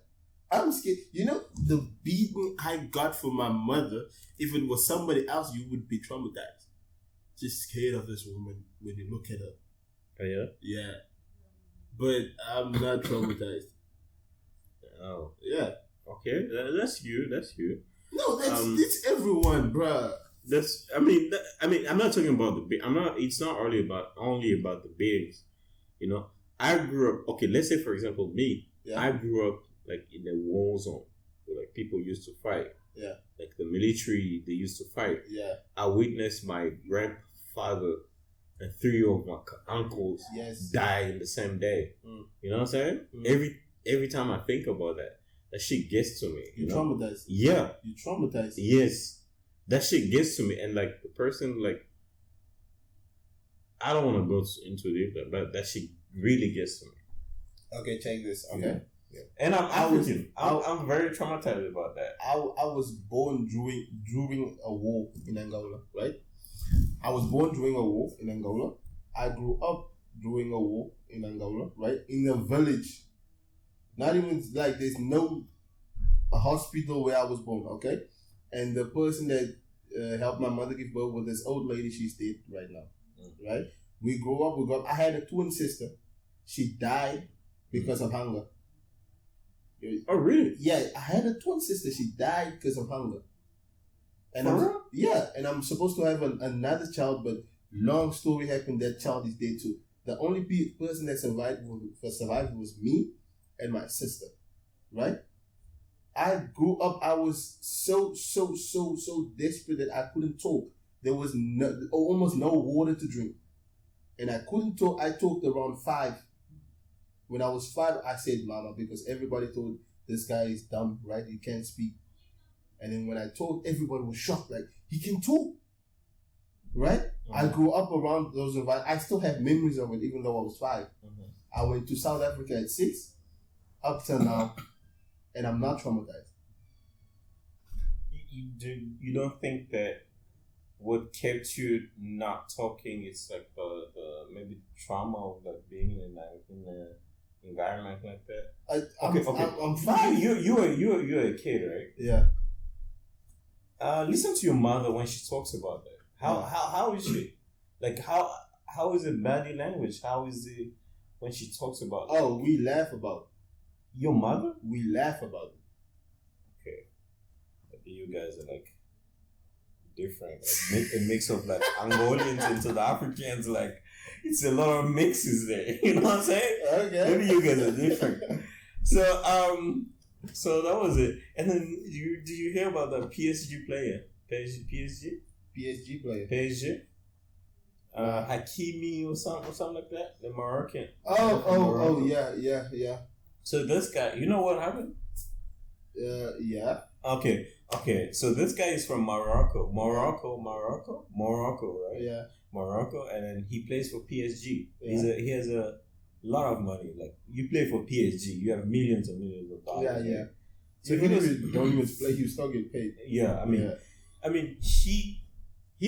I'm scared. You know, the beating I got from my mother, if it was somebody else, you would be traumatized. Just scared of this woman when you look at her. Oh, yeah? Yeah. But I'm not traumatized. Oh. Yeah. Okay. That's you. No, it's everyone, bruh. I'm not talking about it's not only about the beatings. You know, I grew up, okay, let's say for example me, I grew up like in a war zone where like people used to fight. Yeah. Like the military, they used to fight. Yeah. I witnessed my grandfather and 3 of my uncles die in the same day. You know what I'm saying? Every time I think about that shit gets to me. You traumatized. Yeah. You traumatized. Yes. That shit gets to me, and like the person, like, I don't want to go into it, but that shit really gets to me. Okay, check this. Okay, yeah. And I'm very traumatized about that. I was born during a war in Angola, right? I was born during a war in Angola. I grew up during a war in Angola, right? In a village. Not even like there's no hospital where I was born, okay? And the person that helped my mother give birth was this old lady. She's dead right now, right? We grew up. I had a twin sister. She died because of hunger. Oh, really? Yeah, I had a twin sister. She died because of hunger. And and I'm supposed to have another child, but long story happened. That child is dead too. The only person that survived was me and my sister, right? I grew up, I was so desperate that I couldn't talk. There was almost no water to drink. And I couldn't talk. I talked around 5. When I was 5, I said mama, because everybody thought this guy is dumb, right? He can't speak. And then when I talked, everybody was shocked, like, he can talk, right? Mm-hmm. I grew up around those environments. I still have memories of it, even though I was 5. Mm-hmm. I went to South Africa at 6, up till now. And I'm not traumatized. You don't think that what kept you not talking is like the maybe trauma of like being in an environment like that? I'm fine. You're a kid, right? Yeah. Listen to your mother when she talks about that. How is she? Like how is it body language? How is it when she talks about it? Oh, we laugh about it. Your mother? We laugh about it. Okay. Maybe you guys are like different. Like, a mix of like Angolians into the Africans. Like, it's a lot of mixes there. You know what I'm saying? Okay. Maybe you guys are different. So that was it. And then did you hear about the PSG player? PSG player. PSG? Hakimi or something like that? The Moroccan. Oh, yeah. So this guy, you know what happened? Yeah. Okay. So this guy is from Morocco, right? Yeah. Morocco, and then he plays for PSG. Yeah. He has a lot of money. Like, you play for PSG, you have millions and millions of dollars. Yeah. So don't even play. He still get paid. Yeah. I mean, he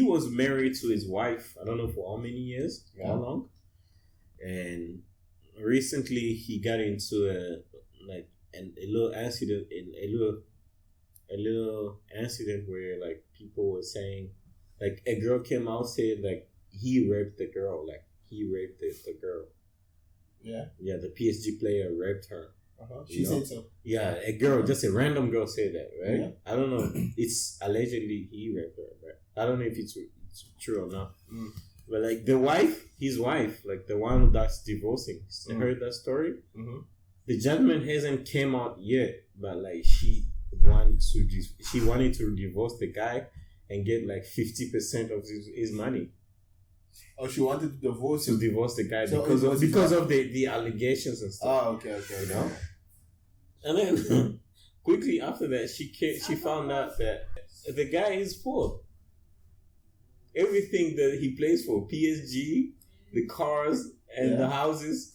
was married to his wife. I don't know for how many years, how long, and recently he got into a little incident where like people were saying, like, a girl came out saying like he raped the girl, the girl. Yeah, the PSG player raped her. She said so. Yeah, a girl, just a random girl said that, right? Yeah. I don't know. It's allegedly he raped her, but I don't know if it's true or not. But like his wife, like the one that's divorcing, heard that story. Mm-hmm. The judgment hasn't came out yet, but like she wanted to divorce the guy and get like 50% of his money. Oh, she wanted to divorce the guy because of the allegations and stuff. Oh, okay. You know? And then quickly after that, she found out that the guy is poor. Everything that he plays for, PSG, the cars and the houses,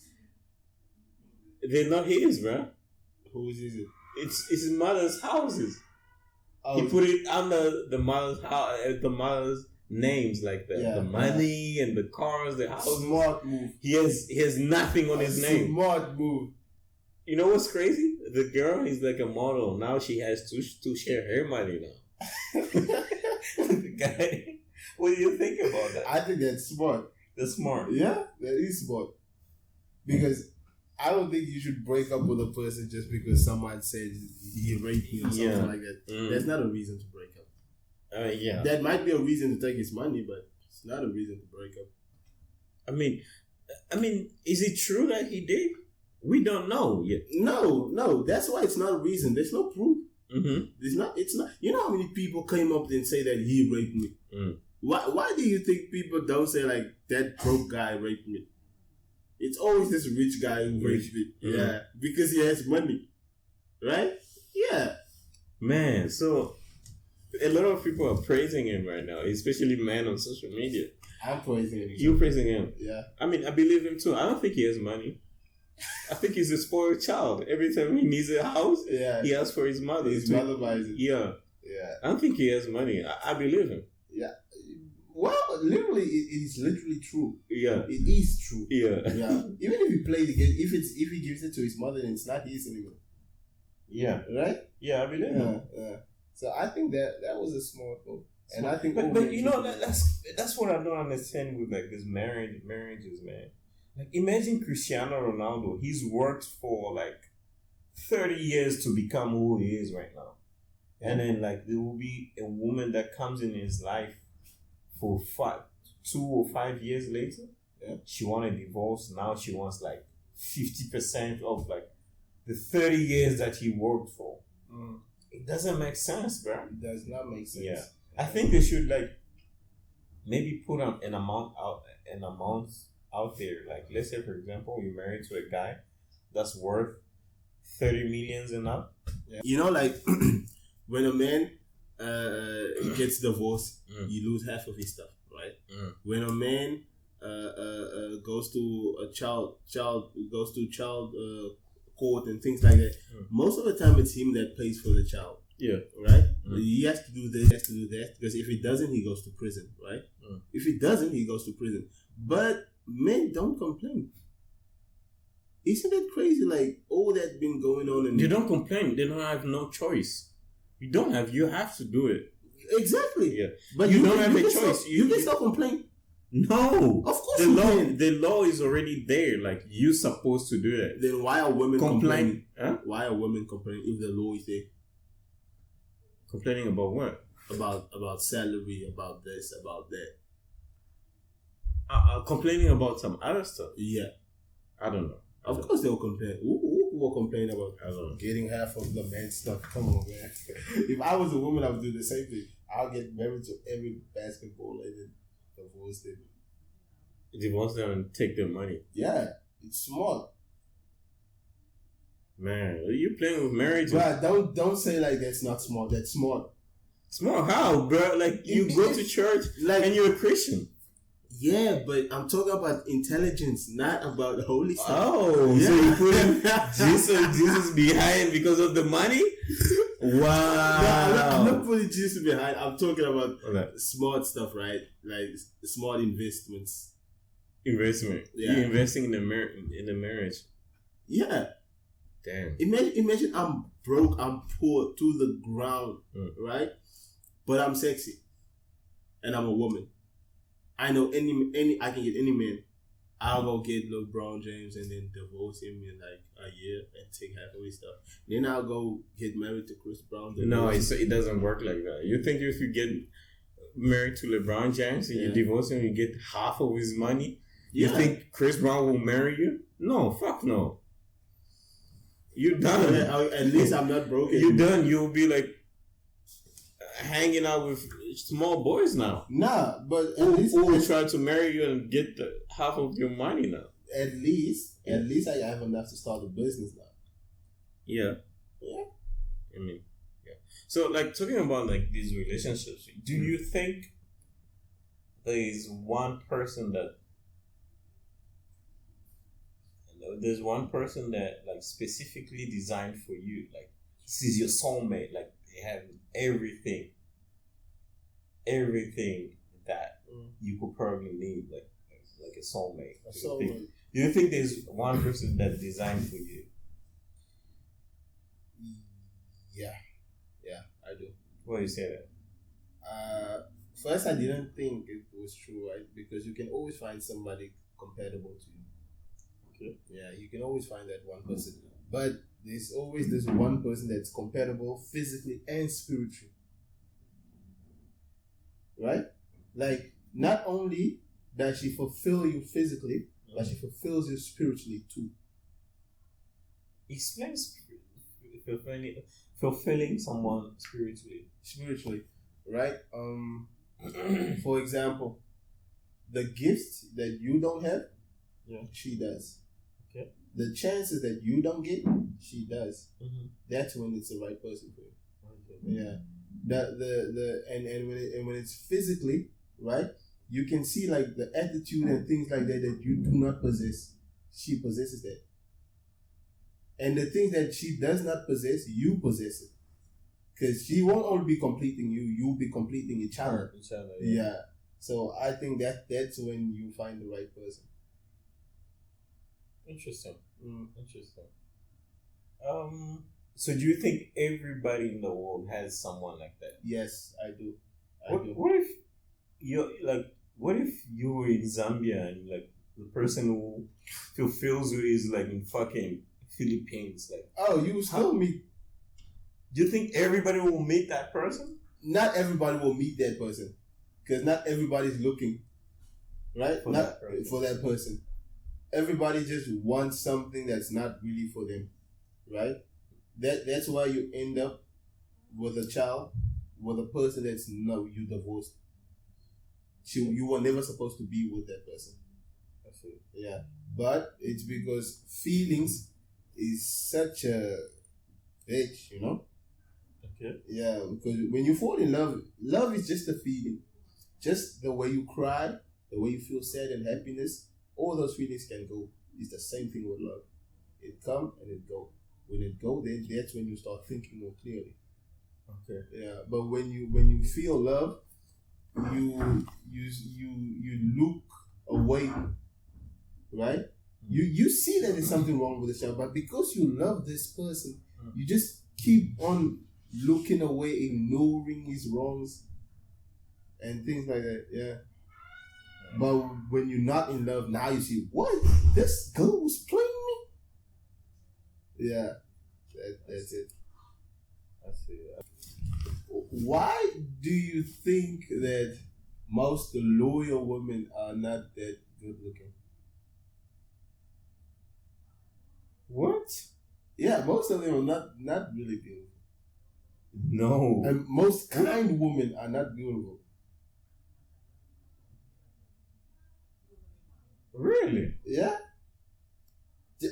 they're not his, bro. Whose is it? It's his mother's houses. Oh, he put it under the mother's names like the money and the cars, the house. Smart move. He has nothing on his name. Smart move. You know what's crazy? The girl is like a model. Now she has to share her money now. The guy, what do you think about that? I think that's smart. That's smart. Yeah, that is smart. Because I don't think you should break up with a person just because someone said he raped you or something like that. That's not a reason to break up. Yeah. That might be a reason to take his money, but it's not a reason to break up. I mean, is it true that he did? We don't know yet. No. That's why it's not a reason. There's no proof. Mm-hmm. It's not. You know how many people came up and say that he raped me? Why do you think people don't say like that broke guy raped me? It's always this rich guy who raped me. Yeah, because he has money, right? Yeah. Man, so a lot of people are praising him right now, especially men on social media. I'm praising him. You're praising him? Yeah. I mean, I believe him too. I don't think he has money. I think he's a spoiled child. Every time he needs a house, he asks for his mother. His mother buys it. Yeah. I don't think he has money. I believe him. Yeah. Well, literally, it is literally true. Yeah. It is true. Yeah. Even if he plays the game, if he gives it to his mother, then it's not his anymore. Yeah. Right? Yeah, I believe him. Yeah. So I think that was a smart move. And I think, but you know, that's what I don't understand with like this marriages, man. Like, imagine Cristiano Ronaldo. He's worked for like 30 years to become who he is right now, and then like there will be a woman that comes in his life for 2 or 5 years later. Yeah. She wants a divorce. Now she wants like 50% of like the 30 years that he worked for. It doesn't make sense, bro. It does not make sense. Yeah. I think they should like maybe put an amount out there. Like, let's say for example, you're married to a guy that's worth 30 millions and up. Yeah. You know, like when a man gets divorced, you lose half of his stuff, right? When a man goes to a child court and things like that, most of the time it's him that pays for the child. Yeah. Right? He has to do this, he has to do that, because if he doesn't, he goes to prison, right? If he doesn't, he goes to prison. But men don't complain. Isn't it crazy? Like, all that's been going on. And they don't complain. They don't have no choice. You have to do it. Exactly. Yeah. But you don't have a choice. You can still complain. No. Of course the law is already there. Like, you're supposed to do that. Then why are women complaining? Huh? Why are women complaining if the law is there? Complaining about what? About salary, about this, about that. Complaining about some other stuff. Yeah. I don't know. Of course they'll complain. Who will complain about getting half of the man's stuff? Come on, man. If I was a woman, I would do the same thing. I'll get married to every basketball and then divorce them. Divorce them and take their money. Yeah. It's smart. Man, are you playing with marriage? But don't say like that's not smart. That's smart. Smart how, bro? Like, you go to church like, and you're a Christian. Yeah, but I'm talking about intelligence, not about the holy stuff. Oh, yeah. So you put Jesus behind because of the money? Wow. No, I'm not putting Jesus behind. I'm talking about smart stuff, right? Like smart investments. Investment. Yeah. You're investing in the marriage. Yeah. Damn. Imagine I'm broke, I'm poor to the ground, right? But I'm sexy, and I'm a woman. I know I can get any man. I'll go get LeBron James and then divorce him in like a year and take half of his stuff. Then I'll go get married to Chris Brown. No, it doesn't work like that. You think if you get married to LeBron James and you divorce him, you get half of his money? You think Chris Brown will marry you? No, fuck no. You're done. At least I'm not broken. You're done. You'll be like hanging out with small boys now. Nah, but who will try to marry you and get the half of your money now. At least I have enough to start a business now. Yeah. I mean, yeah. So, like, talking about like these relationships, do you think there is one person that like specifically designed for you, like this is your soulmate, like they have everything that you could probably need like a soulmate. Do you think there's one person that's designed for you? Yeah, I do. Why do you say that? First, I didn't think it was true, right? Because you can always find somebody compatible to you. Okay. Yeah, you can always find that one person. But there's always this one person that's compatible physically and spiritually. Right? Like, not only does she fulfill you physically, but she fulfills you spiritually too. Explain fulfilling someone spiritually. Spiritually, right? For example, the gifts that you don't have, she does. Okay. The chances that you don't get, she does. Mm-hmm. That's when it's the right person for you. Okay. Yeah. When it's physically, right? You can see like the attitude and things like that you do not possess. She possesses that. And the things that she does not possess, you possess it. Because she won't only be completing you, you'll be completing each other. Yeah. So I think that's when you find the right person. Interesting. So do you think everybody in the world has someone like that? Yes, I do. What if you were in Zambia and like the person who fulfills you is like in fucking Philippines? Like, oh, you still meet. Do you think everybody will meet that person? Not everybody will meet that person, because not everybody's looking, right? For that person. Everybody just wants something that's not really for them, right? That's why you end up with a child, with a person you divorced. You were never supposed to be with that person. That's it. Yeah, but it's because feelings is such a bitch, you know. Okay. Yeah, because when you fall in love, love is just a feeling, just the way you cry, the way you feel sad and happiness. All those feelings can go. It's the same thing with love. It come and it go. When it go, then that's when you start thinking more clearly. Okay. Yeah, but when you feel love, you look away, right? You see that there's something wrong with the child, but because you love this person, you just keep on looking away, ignoring his wrongs and things like that. Yeah. But when you're not in love, now you see, what? This girl was playing me? Yeah. That's it. I see. Why do you think that most loyal women are not that good looking? What? Yeah, most of them are not really beautiful. No. And most kind women are not beautiful. Really? Yeah.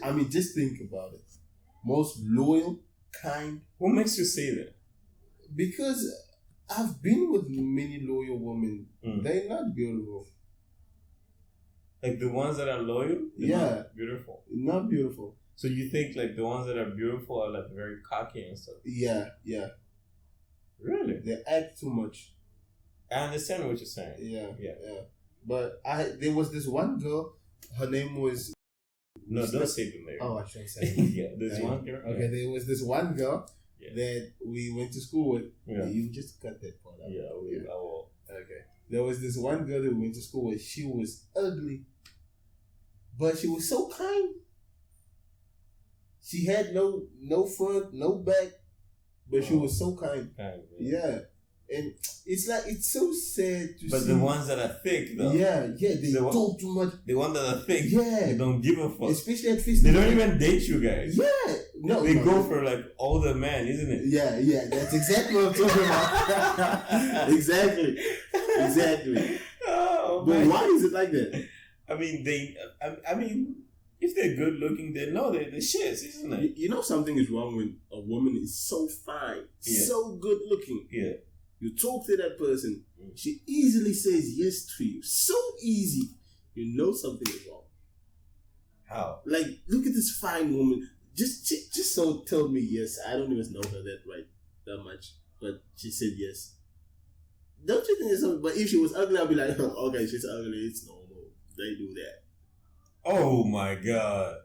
I mean, just think about it. Most loyal, kind. What makes you say that? Because I've been with many loyal women. They're not beautiful. Like the ones that are loyal? Not beautiful. Not beautiful. So you think like the ones that are beautiful are like very cocky and stuff? Yeah. Really? They act too much. I understand what you're saying. Yeah. But there was this one girl, her name was... No, don't say the name. Oh, I shouldn't say it. Yeah, there's one girl. Okay, there was this one girl that we went to school with. Yeah. You just cut that part out. Yeah, I will. Okay. There was this one girl that we went to school with. She was ugly, but she was so kind. She had no front, no back, but she was so kind. Yeah. And it's so sad to see. But the ones that are thick, though. Yeah, they talk too much. The ones that are thick, they don't give a fuck. Especially at feast. They don't even date you guys. Yeah. No, they go for like older men, isn't it? Yeah. That's exactly what I'm talking about. Exactly. Oh, but why is it like that? I mean, if they're good looking, they know they're the shits, isn't it? You know something is wrong when a woman is so fine, so good looking. Yeah. You talk to that person, she easily says yes to you. So easy. You know something is wrong. How? Like, look at this fine woman. Just so tell me yes. I don't even know her that much. But she said yes. Don't you think it's something? But if she was ugly, I'd be like, okay, she's ugly. It's normal. They do that. Oh my God!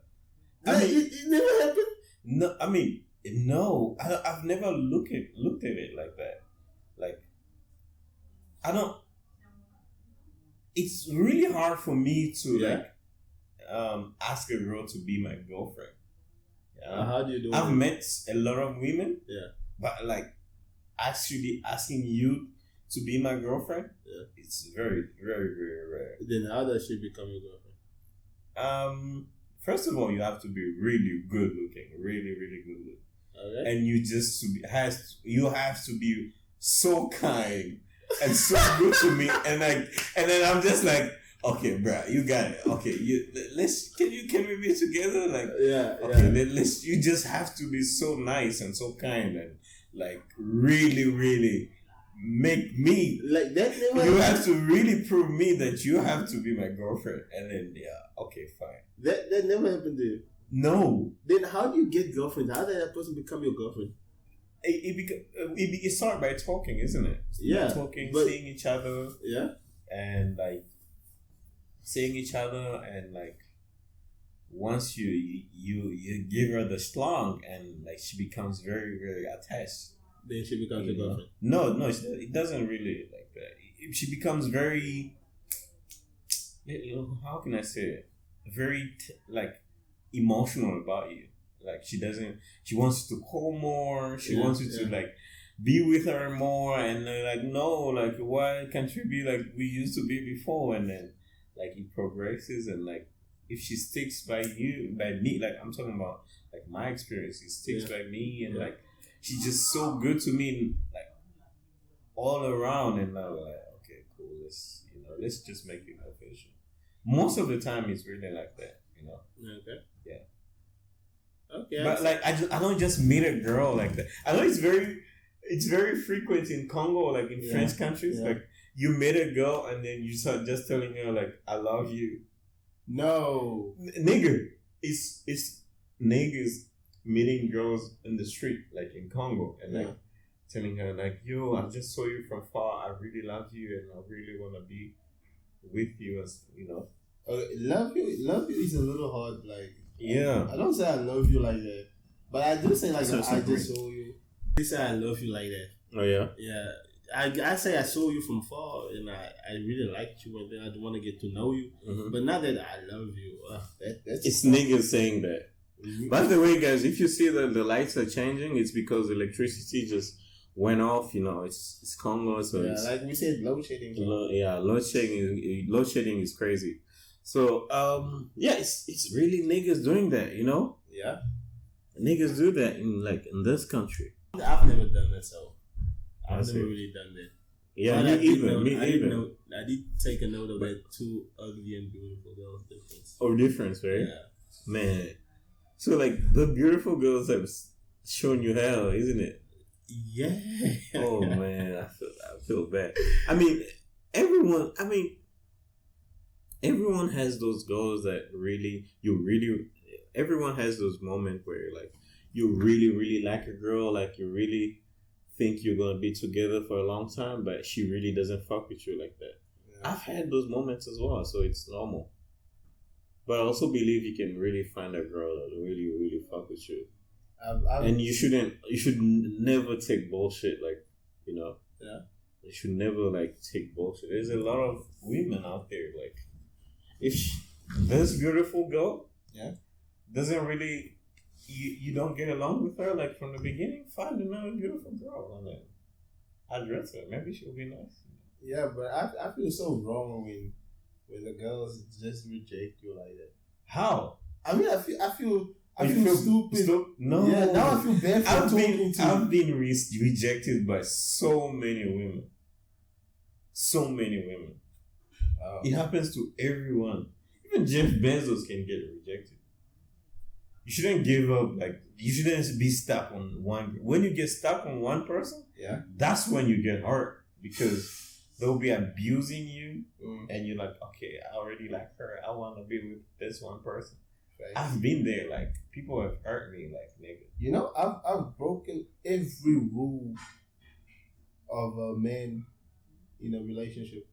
It never happened. No, I mean, no. I've never looked at it like that. Like, I don't. It's really hard for me to ask a girl to be my girlfriend. Yeah. How do you do it? I've met a lot of women. Yeah. But like, actually asking you to be my girlfriend, it's very, very, very rare. Then how does she become your girlfriend? First of all, you have to be really good looking, really, really good looking. Okay. And you have to be so kind and so good to me, and then I'm just like, okay, bruh, you got it. Okay, can we be together? Like, then you just have to be so nice and so kind and like really, really make me like that. You have to really prove me that you have to be my girlfriend, and then okay, fine. That never happened to you. No. Then how do you get girlfriends? How did that person become your girlfriend? It starts by talking, isn't it? Yeah. Talking, seeing each other. Yeah. And like seeing each other, and like once you give her the schlong, and like she becomes very, very attached. Then she becomes your girlfriend. No, it doesn't really like that. She becomes very, how can I say it? Very like emotional about you. Like she wants you to call more. She wants you to like be with her more, and like, no, like, why can't you be like we used to be before? And then like it progresses, and like if she sticks by me, like I'm talking about like my experience, she sticks by me, and like she's just so good to me, like all around, and I'm like, okay, cool, let's just make it official. Most of the time it's really like that, Okay. Yeah. Okay. But like I don't just meet a girl like that. I know it's very frequent in Congo, like in French countries. Like you meet a girl and then you start just telling her like, I love you. No. Nigger. It's niggas meeting girls in the street, like in Congo, and like telling her like, yo, I just saw you from far. I really love you, and I really want to be with you, as love you is a little hard. Like, I don't say I love you like that, but I do say like so I just saw you. I say I love you like that. Oh yeah. Yeah. I say I saw you from far, and I really liked you, and then I want to get to know you. Mm-hmm. But not that I love you. That's it's niggas saying that. Mm-hmm. By the way, guys, if you see that the lights are changing, it's because electricity just went off. It's Congo, so it's, like we said, load shedding. Load shedding is crazy. So it's really niggas doing that. Yeah, niggas do that in this country. I've never done that, so I've never really done that. Yeah, I did take a note of that two ugly and beautiful girls difference. Oh, difference, right? Yeah, man. So like the beautiful girls have shown you hell, isn't it? Yeah. Oh man, I feel bad. I mean, everyone has those girls that everyone has those moments where like you really, really like a girl, like you really think you're gonna be together for a long time, but she really doesn't fuck with you like that. Yeah. I've had those moments as well, so it's normal. But I also believe you can really find a girl that really, really fuck with you. And you should never take bullshit, like, Yeah. You should never, like, take bullshit. There's a lot of women out there, like, if this beautiful girl doesn't really, you don't get along with her, like, from the beginning, find another beautiful girl and then address her. Maybe she'll be nice. Yeah, but I feel so wrong when the girls just reject you like that. How? I mean, I feel stupid. No. Yeah, now I feel bad for I've been rejected by so many women. So many women. Wow. It happens to everyone. Even Jeff Bezos can get rejected. You shouldn't give up. Like, you shouldn't be stuck on one. When you get stuck on one person, that's when you get hurt, because they'll be abusing you, and you're like, okay, I already like her. I want to be with this one person. Right. I've been there. Like, people have hurt me, like, nigga. I've broken every rule of a man in a relationship.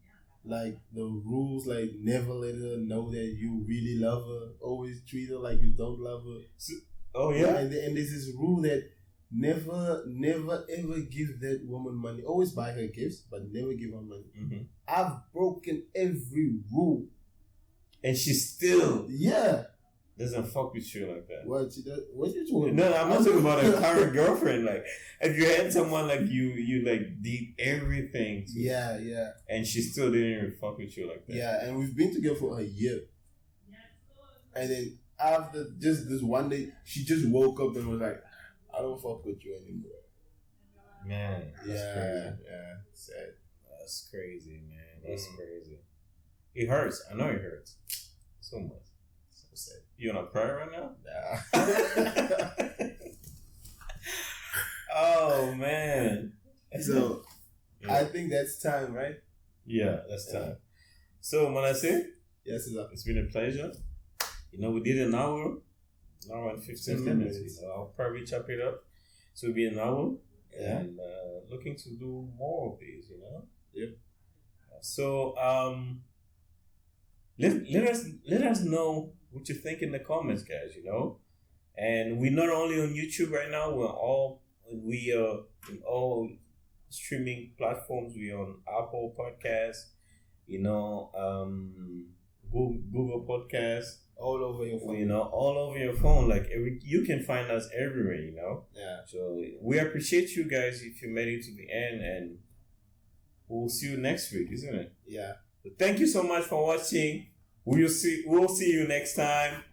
Like the rules, like never let her know that you really love her. Always treat her like you don't love her. So, oh yeah. And there's this rule that never ever give that woman money. Always buy her gifts, but never give her money. Mm-hmm. I've broken every rule, and she still doesn't fuck with you like that. What she does? What you doing? No, I'm not talking about a current girlfriend. Like, if you had someone like you like did everything. And she still didn't even fuck with you like that. Yeah, and we've been together for a year. And then after just this one day, she just woke up and was like, "I don't fuck with you anymore." Man, that's crazy. Yeah, sad. That's crazy, man. That's crazy. It hurts. I know it hurts so much. So sad. You wanna cry right now? Nah. Oh man. So I think that's time, right? Yeah, that's time. So Manasseh, yes, it's been a pleasure. You know, we did an hour and 15 minutes. You know, I'll probably chop it up. So it'll be an hour. Yeah. And looking to do more of these, you know? Yep. So let us know what you think in the comments, guys, you know? And we're not only on YouTube right now, we are in all streaming platforms. We're on Apple Podcasts, you know, Google Podcasts. All over your phone. You know, all over your phone. Like, you can find us everywhere, you know? Yeah. So we appreciate you guys if you made it to the end, and we'll see you next week, isn't it? Yeah. So thank you so much for watching. We'll see you next time.